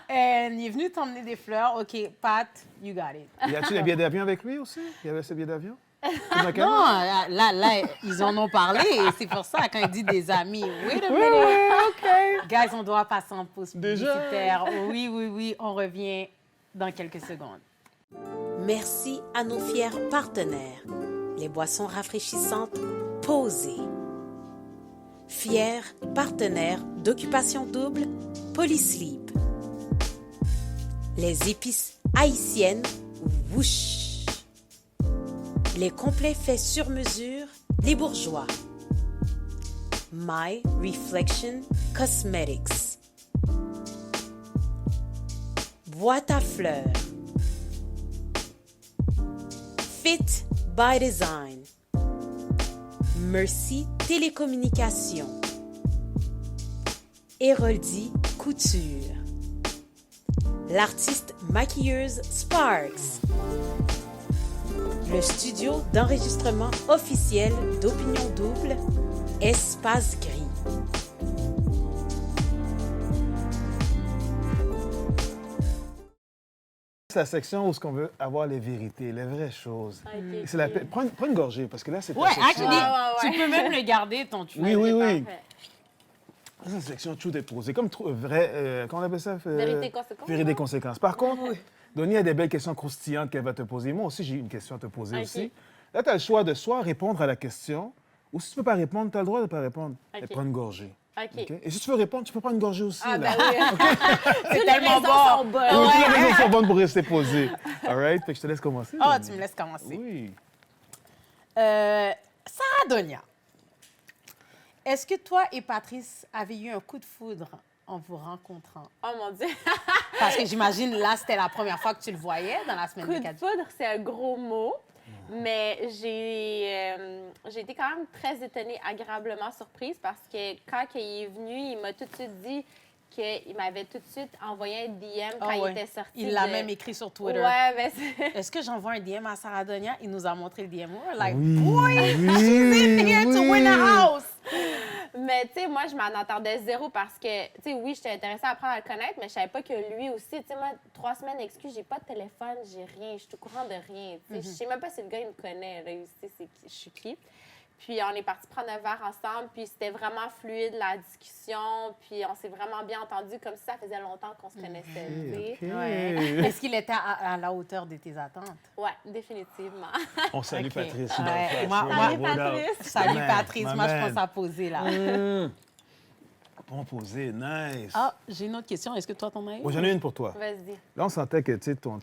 [SPEAKER 3] Et il est venu t'emmener des fleurs. OK, Pat, you got it.
[SPEAKER 2] Y a-tu des billets d'avion avec lui aussi? Il y avait ses billets d'avion?
[SPEAKER 3] Non, là, ils en ont parlé. Et c'est pour ça, quand il dit des amis, wait a minute. Guys, on doit passer en pause publicitaire. Oui, on revient dans quelques secondes.
[SPEAKER 1] Merci à nos fiers partenaires, les boissons rafraîchissantes Posé. Fiers partenaires d'Occupation Double, Polysleep. Les épices haïtiennes Wouch. Les complets faits sur mesure, les bourgeois. My Reflection Cosmetics. Boîte à fleurs. Fit by Design. Merci Télécommunications. Héroldi Couture. L'artiste maquilleuse Sparks. Le studio d'enregistrement officiel d'Opinion Double, Espace Gris.
[SPEAKER 2] C'est la section où on veut avoir les vérités, les vraies choses.
[SPEAKER 4] Ok,
[SPEAKER 2] C'est
[SPEAKER 4] ok.
[SPEAKER 2] Prends une gorgée, parce que là, c'est ta
[SPEAKER 3] Ouais,
[SPEAKER 2] section.
[SPEAKER 3] actually,
[SPEAKER 4] Ouais.
[SPEAKER 3] tu peux même le garder, ton tunnel.
[SPEAKER 2] Oui.
[SPEAKER 4] Parfait.
[SPEAKER 2] C'est la section Truth et Posé. Comme vrai, comment on appelle ça?
[SPEAKER 4] Vérité, conséquence,
[SPEAKER 2] Vérité,
[SPEAKER 4] non?
[SPEAKER 2] conséquences. Par contre, Donnie a des belles questions croustillantes qu'elle va te poser. Moi aussi, j'ai une question à te poser
[SPEAKER 4] Ok.
[SPEAKER 2] aussi. Là, tu as le choix de soit répondre à la question, ou si tu ne peux pas répondre, tu as le droit de ne pas répondre.
[SPEAKER 4] Ok.
[SPEAKER 2] Et prendre une gorgée.
[SPEAKER 4] OK.
[SPEAKER 2] OK? Et si tu veux répondre, tu peux prendre une gorgée aussi.
[SPEAKER 4] Ah,
[SPEAKER 2] là.
[SPEAKER 4] ben oui.
[SPEAKER 3] C'est tellement
[SPEAKER 4] raisons
[SPEAKER 3] bon.
[SPEAKER 4] sont bonnes.
[SPEAKER 2] Oui, toutes les raisons sont bonnes pour rester posées. All right? Fait que je te laisse commencer.
[SPEAKER 3] Oh,
[SPEAKER 2] Donnie.
[SPEAKER 3] tu me laisses commencer.
[SPEAKER 2] Oui.
[SPEAKER 3] Sarah Donia, est-ce que toi et Patrice avez eu un coup de foudre en vous rencontrant?
[SPEAKER 4] Oh mon Dieu.
[SPEAKER 3] Parce que j'imagine, là, c'était la première fois que tu le voyais dans la semaine
[SPEAKER 4] Coup
[SPEAKER 3] des
[SPEAKER 4] de
[SPEAKER 3] 4
[SPEAKER 4] foudre, c'est un gros mot. Mais j'ai été quand même très étonnée, agréablement surprise parce que quand il est venu, il m'a tout de suite dit qu'il m'avait tout de suite envoyé un DM quand il était sorti.
[SPEAKER 3] Il l'a même écrit sur Twitter.
[SPEAKER 4] Ouais, mais c'est...
[SPEAKER 3] Est-ce que j'envoie un DM à Sarah Donia? Il nous a montré le DM. We're like,
[SPEAKER 2] Oui,
[SPEAKER 3] boy,
[SPEAKER 2] oui,
[SPEAKER 3] here to win a house!
[SPEAKER 4] Mais tu sais, moi, je m'en attendais zéro parce que, tu sais, oui, j'étais intéressée à apprendre à le connaître, mais je savais pas que lui aussi, tu sais, moi, 3 semaines d'excuse, j'ai pas de téléphone, j'ai rien, je suis au courant de rien. Tu sais, je sais même pas si le gars, il me connaît, là, il sait je suis qui. Puis on est parti prendre un verre ensemble, puis c'était vraiment fluide, la discussion, puis on s'est vraiment bien entendu, comme si ça faisait longtemps qu'on se connaissait. tu sais.
[SPEAKER 3] Ouais. Est-ce qu'il était à la hauteur de tes attentes?
[SPEAKER 4] Ouais, définitivement.
[SPEAKER 2] On salue
[SPEAKER 3] OK.
[SPEAKER 2] Patrice.
[SPEAKER 3] Ouais, Salut,
[SPEAKER 4] Patrice.
[SPEAKER 3] Salut,
[SPEAKER 2] Man,
[SPEAKER 3] Patrice.
[SPEAKER 2] my
[SPEAKER 3] Moi, je
[SPEAKER 2] man.
[SPEAKER 3] pense à poser, là.
[SPEAKER 2] Bon posé, nice.
[SPEAKER 3] Ah, j'ai une autre question. Est-ce que toi, t'en as une?
[SPEAKER 2] Moi, j'en ai une pour toi.
[SPEAKER 4] Vas-y.
[SPEAKER 2] Là, on sentait que tu sais, ton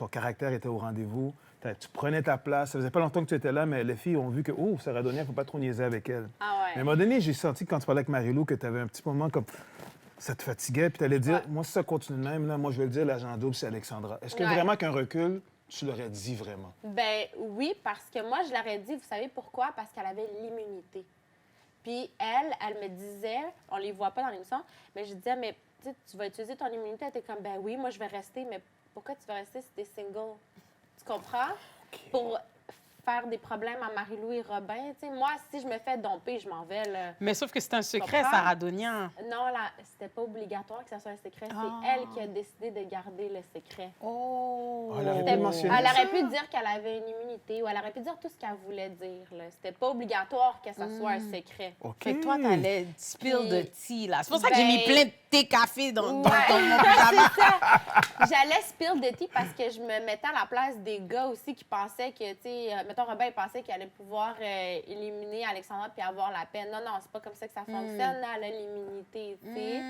[SPEAKER 2] caractère était au rendez-vous. Tu prenais ta place. Ça faisait pas longtemps que tu étais là, mais les filles ont vu que, oh, Sarah Donia, il ne faut pas trop niaiser avec elle.
[SPEAKER 4] Ah
[SPEAKER 2] Mais à un
[SPEAKER 4] ouais.
[SPEAKER 2] moment donné, j'ai senti que quand tu parlais avec Marie-Lou que tu avais un petit moment comme ça te fatiguait, puis tu allais dire, moi, si ça continue de même, là, moi, je vais le dire, l'agent double, c'est Alexandra. Est-ce que
[SPEAKER 4] Ouais.
[SPEAKER 2] vraiment qu'un recul, tu l'aurais dit vraiment?
[SPEAKER 4] Ben oui, parce que moi, je leur ai dit, vous savez pourquoi? Parce qu'elle avait l'immunité. Puis elle me disait, on les voit pas dans l'émission, mais je disais, mais tu sais, tu vas utiliser ton immunité. Elle était comme, ben oui, moi, je vais rester, mais pourquoi tu vas rester si t'es single? Tu comprends? Pour faire des problèmes à Marie-Lou et Robin. Tu sais, moi, si je me fais domper, je m'en vais, là.
[SPEAKER 3] Mais sauf que c'est un secret,
[SPEAKER 4] Comprends?
[SPEAKER 3] Sarah Donia.
[SPEAKER 4] Non, là, c'était pas obligatoire que ça soit un secret.
[SPEAKER 3] Ah.
[SPEAKER 4] C'est elle qui a décidé de garder le secret.
[SPEAKER 3] Oh!
[SPEAKER 2] Elle aurait pu
[SPEAKER 4] C'était-
[SPEAKER 2] le mentionner.
[SPEAKER 4] Elle aurait pu dire qu'elle avait une immunité ou elle aurait pu dire tout ce qu'elle voulait dire. Là. C'était pas obligatoire que ça soit un secret.
[SPEAKER 2] OK.
[SPEAKER 3] Fait que toi, t'allais spill
[SPEAKER 4] Puis-
[SPEAKER 3] de tea, là. C'est pour ça que j'ai
[SPEAKER 4] Ben-
[SPEAKER 3] mis plein de thé café dans mon
[SPEAKER 4] Ouais.
[SPEAKER 3] pyjama.
[SPEAKER 4] C'est ça. J'allais spill de tea parce que je me mettais à la place des gars aussi qui pensaient que, tu sais, mettons, Robin il pensait qu'il allait pouvoir éliminer Alexandra puis avoir la peine. Non, non, c'est pas comme ça que ça fonctionne. Elle a l'immunité, tu sais.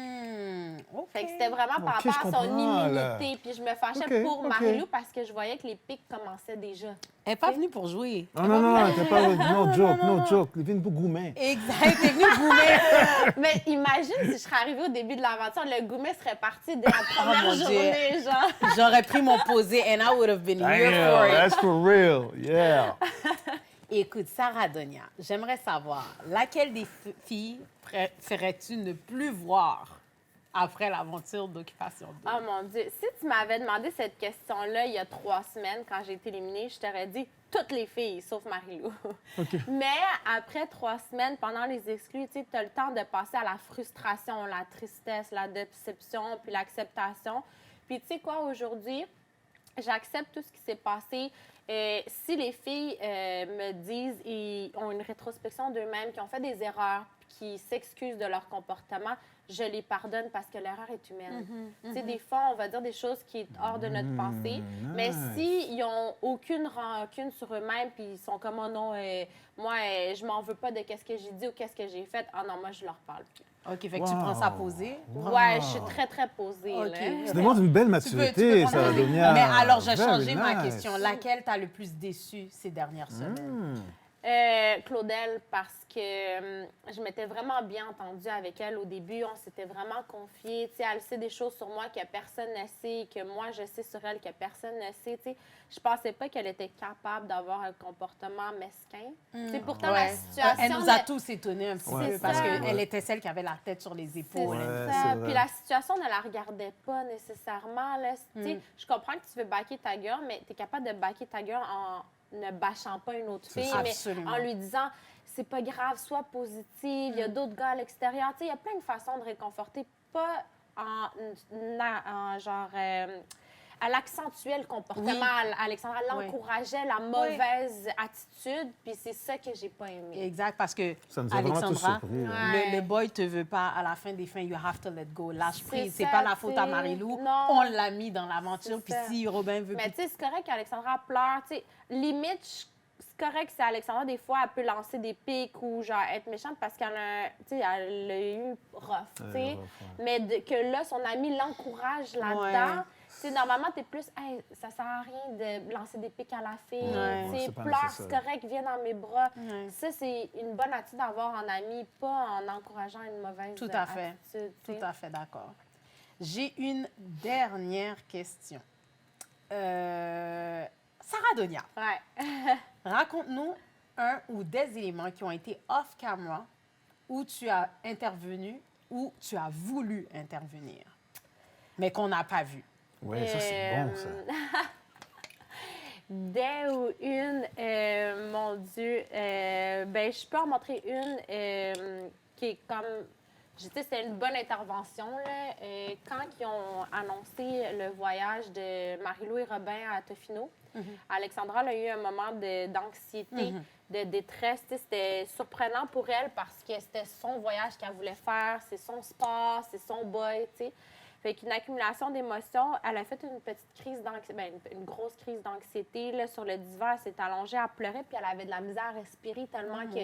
[SPEAKER 3] OK.
[SPEAKER 4] Fait que c'était vraiment par
[SPEAKER 2] OK, je
[SPEAKER 4] rapport à son
[SPEAKER 2] comprends, là.
[SPEAKER 4] immunité. Puis je me fâchais
[SPEAKER 2] OK,
[SPEAKER 4] pour
[SPEAKER 2] OK.
[SPEAKER 4] Marie-Lou parce que je voyais que les pics commençaient déjà.
[SPEAKER 3] Elle n'est pas venue pour jouer.
[SPEAKER 2] Non, non, non, t'es pas... No joke, no joke. Il vient pour goumer.
[SPEAKER 3] Exact. T'es venue goumer.
[SPEAKER 4] Mais imagine si je serais arrivée au début de l'aventure, le goumet serait parti dès la première
[SPEAKER 3] mon Dieu.
[SPEAKER 4] journée, genre.
[SPEAKER 3] J'aurais pris mon posé and I would have been here
[SPEAKER 2] Damn,
[SPEAKER 3] for it.
[SPEAKER 2] that's for real. Yeah.
[SPEAKER 3] Écoute, Sarah Donia, j'aimerais savoir, laquelle des filles préférais-tu ne plus voir après l'aventure d'Occupation 2?
[SPEAKER 4] Oh mon Dieu. Si tu m'avais demandé cette question-là il y a 3 semaines, quand j'ai été éliminée, je t'aurais dit toutes les filles, sauf Marie-Lou. Mais après 3 semaines, pendant les exclus, tu as le temps de passer à la frustration, la tristesse, la déception, puis l'acceptation. Puis tu sais quoi, aujourd'hui, j'accepte tout ce qui s'est passé. Si les filles me disent, ils ont une rétrospection d'eux-mêmes, qui ont fait des erreurs, qui s'excusent de leur comportement, je les pardonne parce que l'erreur est humaine. Tu sais, des fois, on va dire des choses qui sont hors de notre pensée, mais s'ils n'ont aucune rancune sur eux-mêmes, puis ils sont comme, oh non, moi, je m'en veux pas de qu'est-ce que j'ai dit ou qu'est-ce que j'ai fait, ah non, moi, je leur parle plus.
[SPEAKER 3] OK, fait que tu prends ça posé.
[SPEAKER 4] Ouais, je suis très, très posée.
[SPEAKER 3] OK.
[SPEAKER 4] Là.
[SPEAKER 2] Ça demande une belle
[SPEAKER 3] Tu
[SPEAKER 2] maturité,
[SPEAKER 3] prendre
[SPEAKER 2] ça va
[SPEAKER 3] ça.
[SPEAKER 2] devenir...
[SPEAKER 3] Mais alors, je vais
[SPEAKER 2] very
[SPEAKER 3] changer ma
[SPEAKER 2] nice.
[SPEAKER 3] question. Laquelle t'as le plus déçu ces dernières semaines?
[SPEAKER 4] Claudel, parce que je m'étais vraiment bien entendue avec elle au début. On s'était vraiment confiés. Tu sais, elle sait des choses sur moi que personne ne sait, que moi, je sais sur elle que personne ne sait. Tu sais, je pensais pas qu'elle était capable d'avoir un comportement mesquin. Tu sais, pourtant, la
[SPEAKER 3] Ouais.
[SPEAKER 4] situation...
[SPEAKER 3] Elle nous a tous étonnés un petit
[SPEAKER 2] Ouais.
[SPEAKER 3] peu parce
[SPEAKER 4] C'est ça.
[SPEAKER 3] qu'elle était celle qui avait la tête sur les
[SPEAKER 4] C'est
[SPEAKER 3] épaules.
[SPEAKER 2] Ouais,
[SPEAKER 4] ça.
[SPEAKER 2] c'est vrai.
[SPEAKER 4] Puis la situation ne la regardait pas nécessairement. Là. Tu sais, je comprends que tu veux baquer ta gueule, mais tu es capable de baquer ta gueule en ne bâchant pas une autre fille, mais
[SPEAKER 3] Absolument.
[SPEAKER 4] en lui disant c'est pas grave, sois positive, il y a d'autres gars à l'extérieur. Tu sais, il y a plein de façons de réconforter, pas en genre. Elle accentuait le comportement.
[SPEAKER 3] Oui.
[SPEAKER 4] Alexandra l'encourageait, la mauvaise attitude, puis c'est ça que j'ai pas aimé.
[SPEAKER 3] Exact, parce que
[SPEAKER 2] Ça nous a vraiment tous
[SPEAKER 3] Alexandra,
[SPEAKER 2] surpris. là.
[SPEAKER 4] Ouais.
[SPEAKER 3] le boy te veut pas à la fin des fins, you have to let go. Lâche prise. C'est
[SPEAKER 4] ça,
[SPEAKER 3] pas la faute à
[SPEAKER 4] tu sais.
[SPEAKER 3] Marie-Lou.
[SPEAKER 4] Non.
[SPEAKER 3] On l'a mis dans l'aventure.
[SPEAKER 4] C'est
[SPEAKER 3] Puis
[SPEAKER 4] ça.
[SPEAKER 3] si Robin veut
[SPEAKER 4] Mais
[SPEAKER 3] plus-
[SPEAKER 4] tu sais, c'est correct qu'Alexandra pleure. Tu sais, limite, c'est correct si Alexandra, des fois, elle peut lancer des pics ou genre être méchante parce qu'elle a, tu sais, elle a eu rough, tu sais. Mais que là, son ami l'encourage là-dedans.
[SPEAKER 3] Ouais.
[SPEAKER 4] Tu sais, normalement, t'es plus, hey, ça sert à rien de lancer des pics à la fille.
[SPEAKER 3] Ouais.
[SPEAKER 4] Tu sais,
[SPEAKER 2] C'est pas
[SPEAKER 4] pleure,
[SPEAKER 2] nécessaire.
[SPEAKER 4] c'est correct, viens dans mes bras.
[SPEAKER 3] Ouais.
[SPEAKER 4] Ça, c'est une bonne attitude d'avoir en ami, pas en encourageant une mauvaise
[SPEAKER 3] Tout à fait.
[SPEAKER 4] attitude. tu sais.
[SPEAKER 3] Tout à fait d'accord. J'ai une dernière question. Sarah Donia,
[SPEAKER 4] Ouais.
[SPEAKER 3] raconte-nous un ou des éléments qui ont été off-camera où tu as intervenu ou tu as voulu intervenir, mais qu'on n'a pas vu.
[SPEAKER 2] Ouais, ça, c'est bon, ça.
[SPEAKER 4] Des ou une, mon Dieu, ben je peux en montrer une qui est comme C'était une bonne intervention. Là. Quand ils ont annoncé le voyage de Marie-Lou et Robin à Tofino, Alexandra a eu un moment d'anxiété, de détresse. C'était surprenant pour elle parce que c'était son voyage qu'elle voulait faire, c'est son sport, c'est son boy, tu sais. Fait qu'une accumulation d'émotions, elle a fait une petite crise d'anxiété, une grosse crise d'anxiété. Là, sur le divan, elle s'est allongée, elle pleurait, puis elle avait de la misère à respirer tellement que...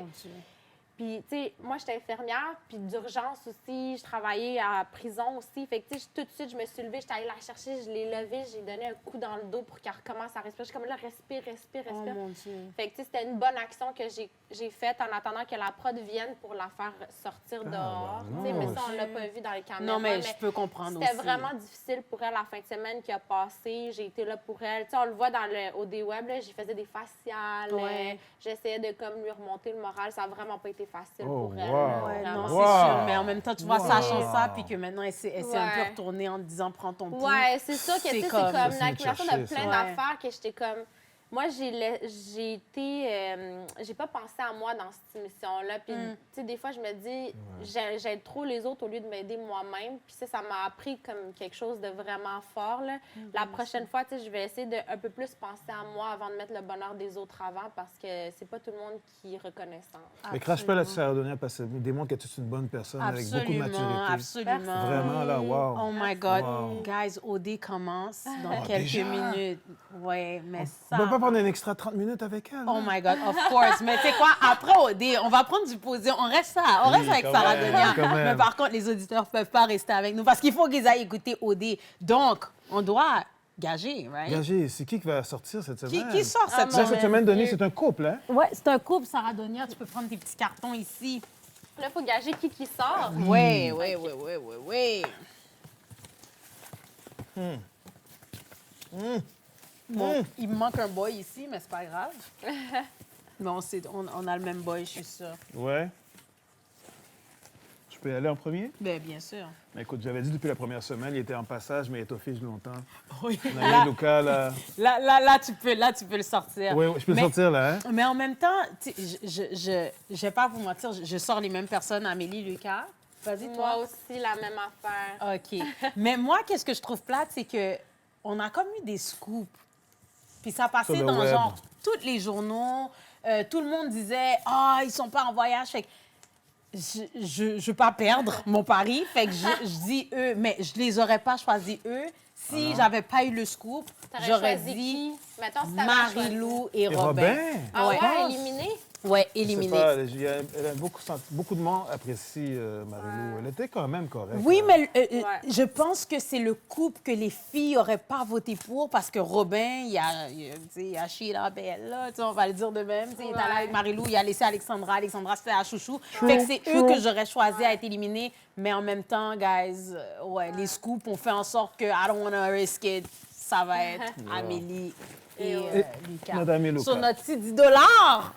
[SPEAKER 4] Puis, tu sais, moi, j'étais infirmière, puis d'urgence aussi. Je travaillais à prison aussi. Fait que, tu sais, tout de suite, je me suis levée, j'étais allée la chercher, je l'ai levée, j'ai donné un coup dans le dos pour qu'elle recommence à respirer. Je suis comme là, respire.
[SPEAKER 3] Oh, mon Dieu.
[SPEAKER 4] Fait que, tu sais, c'était une bonne action que j'ai faite en attendant que la prod vienne pour la faire sortir dehors. Tu sais, mais ça, on l'a pas vu dans les caméras.
[SPEAKER 3] Non, mais je peux comprendre aussi.
[SPEAKER 4] C'était vraiment difficile pour elle la fin de semaine qui a passé. J'ai été là pour elle. Tu sais, on le voit dans le OD Web, là, j'y faisais des faciales.
[SPEAKER 3] Ouais.
[SPEAKER 4] J'essayais de comme lui remonter le moral. Ça n'a vraiment pas été facile
[SPEAKER 2] Oh,
[SPEAKER 4] pour elle.
[SPEAKER 2] wow.
[SPEAKER 3] Ouais,
[SPEAKER 4] Vraiment.
[SPEAKER 3] non,
[SPEAKER 2] Wow.
[SPEAKER 3] c'est sûr. Mais en même temps, tu vois,
[SPEAKER 2] Wow.
[SPEAKER 3] sachant ça, puis que maintenant, elle s'est un peu
[SPEAKER 4] Ouais.
[SPEAKER 3] retournée en te disant, prends ton pouls.
[SPEAKER 4] Ouais, c'est ça que tu sais, c'est comme
[SPEAKER 2] Ça, c'est
[SPEAKER 4] une accumulation
[SPEAKER 2] chercher,
[SPEAKER 4] de plein
[SPEAKER 2] ça.
[SPEAKER 4] d'affaires que j'étais comme. Moi, j'ai été. J'ai pas pensé à moi dans cette émission-là. Puis, tu sais, des fois, je me dis, j'aide trop les autres au lieu de m'aider moi-même. Puis, ça m'a appris comme quelque chose de vraiment fort. Là. La prochaine fois, tu sais, je vais essayer de un peu plus penser à moi avant de mettre le bonheur des autres avant parce que c'est pas tout le monde qui est reconnaissant.
[SPEAKER 2] Mais crache pas là-dessus, Sarah-Donia, parce que ça démontre que tu es une bonne personne avec beaucoup de maturité.
[SPEAKER 3] Absolument.
[SPEAKER 2] Vraiment, là, wow.
[SPEAKER 3] Oh my God.
[SPEAKER 2] Wow.
[SPEAKER 3] Guys, OD commence dans
[SPEAKER 2] Oh,
[SPEAKER 3] quelques
[SPEAKER 2] déjà?
[SPEAKER 3] minutes. Ouais, mais ça...
[SPEAKER 2] On peut pas prendre un extra 30 minutes avec elle?
[SPEAKER 3] Oh
[SPEAKER 2] là?
[SPEAKER 3] my God, of course. Mais tu sais quoi, après OD, on va prendre du posé. On reste avec
[SPEAKER 2] quand
[SPEAKER 3] Sarah
[SPEAKER 2] même,
[SPEAKER 3] Donia.
[SPEAKER 2] quand même.
[SPEAKER 3] Mais par contre, les auditeurs ne peuvent pas rester avec nous parce qu'il faut qu'ils aillent écouter OD. Donc, on doit gager, right?
[SPEAKER 2] Gagé, c'est qui va sortir cette semaine?
[SPEAKER 3] Qui sort cette
[SPEAKER 2] Ça, cette
[SPEAKER 3] semaine?
[SPEAKER 2] semaine, Denis, c'est un couple, hein?
[SPEAKER 3] Ouais, c'est un couple, Sarah Donia. Tu peux prendre tes petits cartons ici.
[SPEAKER 4] Là, il faut gager qui sort.
[SPEAKER 3] Oui. Bon, il me manque un boy ici, mais c'est pas grave. Bon, on a le même boy, je suis sûre.
[SPEAKER 2] Ouais. Je peux y aller en premier?
[SPEAKER 3] Bien sûr.
[SPEAKER 2] Mais écoute, j'avais dit depuis la première semaine, il était en passage, mais il est au fiche longtemps.
[SPEAKER 3] Oui.
[SPEAKER 2] Naïa Luca, là.
[SPEAKER 3] Là, tu peux le sortir.
[SPEAKER 2] Oui, je peux le sortir, là, hein?
[SPEAKER 3] Mais en même temps, tu sais, je vais pas vous mentir, je sors les mêmes personnes, Amélie, Lucas. Vas-y, toi.
[SPEAKER 4] Moi aussi, la même affaire.
[SPEAKER 3] OK. Mais moi, qu'est-ce que je trouve plate, c'est que on a comme eu des scoops. Puis ça passait
[SPEAKER 2] Sur le
[SPEAKER 3] dans
[SPEAKER 2] web.
[SPEAKER 3] genre tous les journaux. Tout le monde disait « Ah, ils sont pas en voyage. » Fait que je veux pas perdre mon pari. Fait que je dis eux, mais je les aurais pas choisis eux. Si j'avais pas eu le scoop,
[SPEAKER 4] T'aurais
[SPEAKER 3] j'aurais
[SPEAKER 4] choisi
[SPEAKER 3] dit
[SPEAKER 4] qui? Mettons, si t'avais
[SPEAKER 3] Marie-Lou et Robin.
[SPEAKER 2] Robin?
[SPEAKER 4] Ah ouais,
[SPEAKER 3] Ouais.
[SPEAKER 4] éliminé?
[SPEAKER 3] Ouais,
[SPEAKER 2] Je sais
[SPEAKER 3] éliminé.
[SPEAKER 2] pas, elle a beaucoup de monde apprécie Marie-Lou. Elle était quand même correcte.
[SPEAKER 3] Oui,
[SPEAKER 2] là.
[SPEAKER 3] mais je pense que c'est le couple que les filles n'auraient pas voté pour parce que Robin, il a Sheila Belle, là, tu sais, on va le dire de même. Tu sais, il est allé avec Marie-Lou, il a laissé Alexandra. Alexandra, c'était à chouchou. Fait que c'est eux que j'aurais choisi à être éliminés. Mais en même temps, guys, les scoops ont fait en sorte que I don't wanna risk it. Ça va être Amélie et Lucas.
[SPEAKER 2] Madame et Lucas.
[SPEAKER 3] Sur notre petit $10.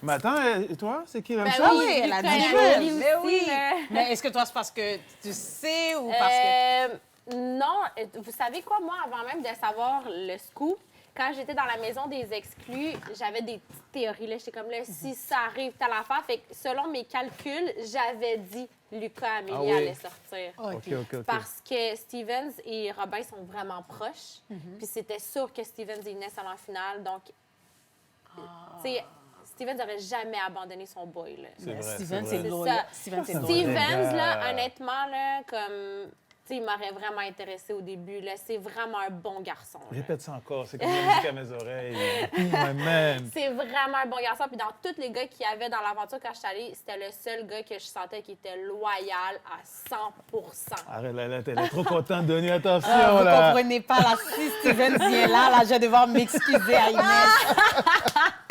[SPEAKER 2] Mais attends, et toi, c'est qui, même
[SPEAKER 4] Ben
[SPEAKER 2] ça?
[SPEAKER 3] Ah oui, elle a dit
[SPEAKER 4] Lucas,
[SPEAKER 3] oui.
[SPEAKER 4] Amélie
[SPEAKER 3] Mais
[SPEAKER 4] aussi,
[SPEAKER 3] oui.
[SPEAKER 4] là.
[SPEAKER 3] Mais est-ce que toi, c'est parce que tu sais ou parce que...
[SPEAKER 4] Non, vous savez quoi, moi, avant même de savoir le scoop, quand j'étais dans la maison des exclus, j'avais des petites théories. Là. J'étais comme là, si ça arrive, telle affaire. Fait que selon mes calculs, j'avais dit Lucas Amélie
[SPEAKER 2] Ah oui.
[SPEAKER 4] allait sortir.
[SPEAKER 2] OK.
[SPEAKER 4] Parce que Stevens et Robin sont vraiment proches. Puis c'était sûr que Stevens et Inès allaient en finale. Donc, tu sais, Stevens n'aurait jamais abandonné son boy. Là.
[SPEAKER 2] C'est vrai,
[SPEAKER 3] Steven,
[SPEAKER 2] c'est
[SPEAKER 3] c'est
[SPEAKER 2] vrai.
[SPEAKER 3] loyal.
[SPEAKER 4] ça.
[SPEAKER 3] Steven, c'est
[SPEAKER 2] Ça
[SPEAKER 3] loyal.
[SPEAKER 4] Stevens, là,
[SPEAKER 2] gars.
[SPEAKER 4] honnêtement, là, comme... Tu sais, il m'aurait vraiment intéressé au début. Là. C'est vraiment un bon garçon. là.
[SPEAKER 2] Répète ça encore, c'est comme la musique à mes oreilles. Ouais, man.
[SPEAKER 4] C'est vraiment un bon garçon. Puis dans tous les gars qu'il y avait dans l'aventure quand je suis allée, c'était le seul gars que je sentais qui était loyal à 100
[SPEAKER 2] Arrête, là, t'es trop content de donner attention,
[SPEAKER 3] Vous
[SPEAKER 2] là.
[SPEAKER 3] comprenez pas, là, si Steven vient là, je vais devoir m'excuser à Inès.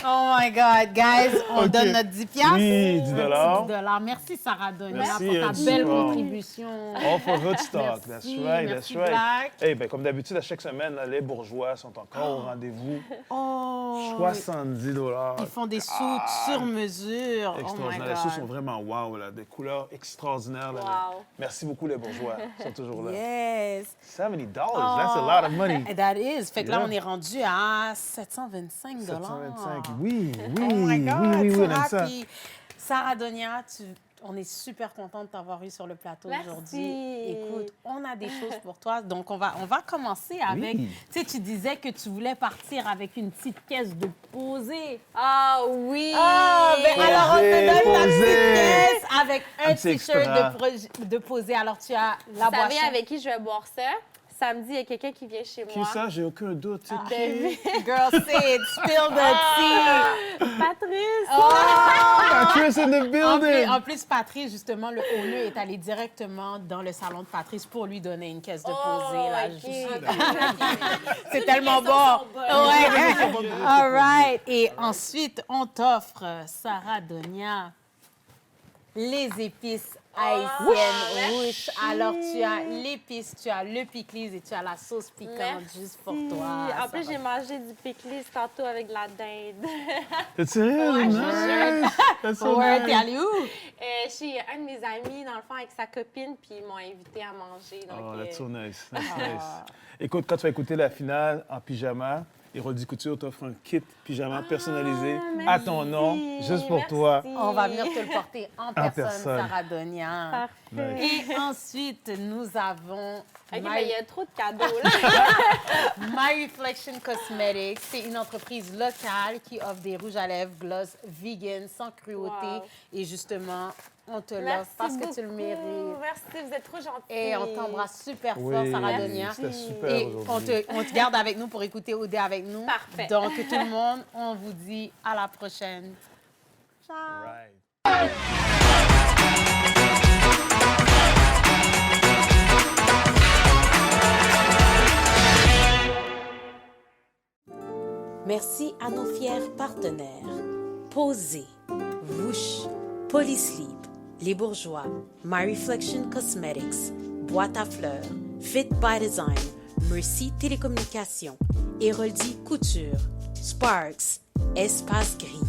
[SPEAKER 3] Oh my God, guys, on
[SPEAKER 2] OK.
[SPEAKER 3] donne notre 10 piastres.
[SPEAKER 2] Oui, 10
[SPEAKER 3] $10. Merci, Sarah Donia,
[SPEAKER 2] Merci,
[SPEAKER 3] pour ta
[SPEAKER 2] Eddie.
[SPEAKER 3] belle
[SPEAKER 2] Wow.
[SPEAKER 3] contribution.
[SPEAKER 2] All for Woodstock, that's
[SPEAKER 3] Merci,
[SPEAKER 2] right,
[SPEAKER 3] merci,
[SPEAKER 2] that's right.
[SPEAKER 3] Black.
[SPEAKER 2] Hey, ben, comme d'habitude, à chaque semaine, là, les bourgeois sont encore au rendez-vous.
[SPEAKER 3] Oh,
[SPEAKER 2] 70
[SPEAKER 3] ils font des sous sur mesure. Oh my
[SPEAKER 2] Extraordinaire. Les sous sont
[SPEAKER 3] God.
[SPEAKER 2] vraiment wow, là, des couleurs extraordinaires. Là,
[SPEAKER 4] Wow.
[SPEAKER 2] Merci beaucoup, les bourgeois. Ils sont toujours là.
[SPEAKER 3] Yes.
[SPEAKER 2] $70, that's a lot of money.
[SPEAKER 3] That is. Fait que là,
[SPEAKER 2] Yeah.
[SPEAKER 3] on est rendu à 725
[SPEAKER 2] 725, oui,
[SPEAKER 3] Oh my God,
[SPEAKER 2] oui,
[SPEAKER 3] so
[SPEAKER 2] on aime ça.
[SPEAKER 3] happy. Sarah Donia, On est super content de t'avoir eu sur le plateau
[SPEAKER 4] Merci.
[SPEAKER 3] aujourd'hui. Écoute, on a des choses pour toi. Donc, on va commencer avec...
[SPEAKER 2] Oui.
[SPEAKER 3] Tu sais, tu disais que tu voulais partir avec une petite caisse de posée.
[SPEAKER 4] Ah oui!
[SPEAKER 3] Ben, alors, on te donne ta
[SPEAKER 2] Posé.
[SPEAKER 3] petite caisse avec un
[SPEAKER 2] petit
[SPEAKER 3] T-shirt
[SPEAKER 2] extra.
[SPEAKER 3] de posée. Alors, tu as la
[SPEAKER 4] Vous savez
[SPEAKER 3] boisson.
[SPEAKER 4] avec qui je vais boire ça? Samedi, il y a quelqu'un qui vient chez
[SPEAKER 2] Qui
[SPEAKER 4] moi.
[SPEAKER 2] ça? J'ai aucun doute. C'est qui?
[SPEAKER 4] David.
[SPEAKER 3] Girl, say it. Spill the tea.
[SPEAKER 4] Patrice!
[SPEAKER 2] Patrice in the building!
[SPEAKER 3] En plus, Patrice, justement, le owner est allé directement dans le salon de Patrice pour lui donner une caisse de posée. Là,
[SPEAKER 4] OK.
[SPEAKER 3] C'est tellement bon. Ouais. All right. Et ensuite, on t'offre, Sarah Donia, les épices haïtiennes rouges. Alors, tu as l'épice, tu as le pickles et tu as la sauce piquante juste pour toi.
[SPEAKER 4] En plus,
[SPEAKER 3] Sarah.
[SPEAKER 4] j'ai mangé du pickles tantôt avec de la dinde.
[SPEAKER 2] T'es sérieux? Nice! That's so
[SPEAKER 3] Ouais,
[SPEAKER 2] nice.
[SPEAKER 3] t'es allé où?
[SPEAKER 4] Chez un de mes amis, dans le fond, avec sa copine, puis ils m'ont invité à manger. Donc,
[SPEAKER 2] Oh, that's so nice. That's nice. Écoute, quand tu vas écouter la finale en pyjama, Héroldi Couture t'offre un kit pyjama personnalisé à ton nom, juste pour toi.
[SPEAKER 3] On va venir te le porter en personne,
[SPEAKER 2] personne.
[SPEAKER 3] Sarah Donia.
[SPEAKER 2] Nice.
[SPEAKER 3] Et ensuite, nous avons
[SPEAKER 4] OK,
[SPEAKER 3] My-
[SPEAKER 4] mais il y a trop de cadeaux, là.
[SPEAKER 3] My Reflection Cosmetics. C'est une entreprise locale qui offre des rouges à lèvres gloss vegan, sans cruauté.
[SPEAKER 4] Wow.
[SPEAKER 3] Et justement, on te l'offre
[SPEAKER 4] Merci
[SPEAKER 3] parce
[SPEAKER 4] beaucoup.
[SPEAKER 3] que tu le mérites.
[SPEAKER 4] Merci, vous êtes trop gentils.
[SPEAKER 3] Et on t'embrasse super fort,
[SPEAKER 2] Oui,
[SPEAKER 3] Sarah Donia.
[SPEAKER 2] c'était super
[SPEAKER 3] Et
[SPEAKER 2] aujourd'hui.
[SPEAKER 3] on te garde avec nous pour écouter OD avec nous.
[SPEAKER 4] Parfait.
[SPEAKER 3] Donc, tout le monde, on vous dit à la prochaine. Ciao!
[SPEAKER 2] Right.
[SPEAKER 1] Merci à nos fiers partenaires. Posé, Woosh, Polysleep, Les Bourgeois, My Reflection Cosmetics, Boîte à fleurs, Fit by Design, Mercy Télécommunications, Héroldi Couture, Sparks, Espace Gris.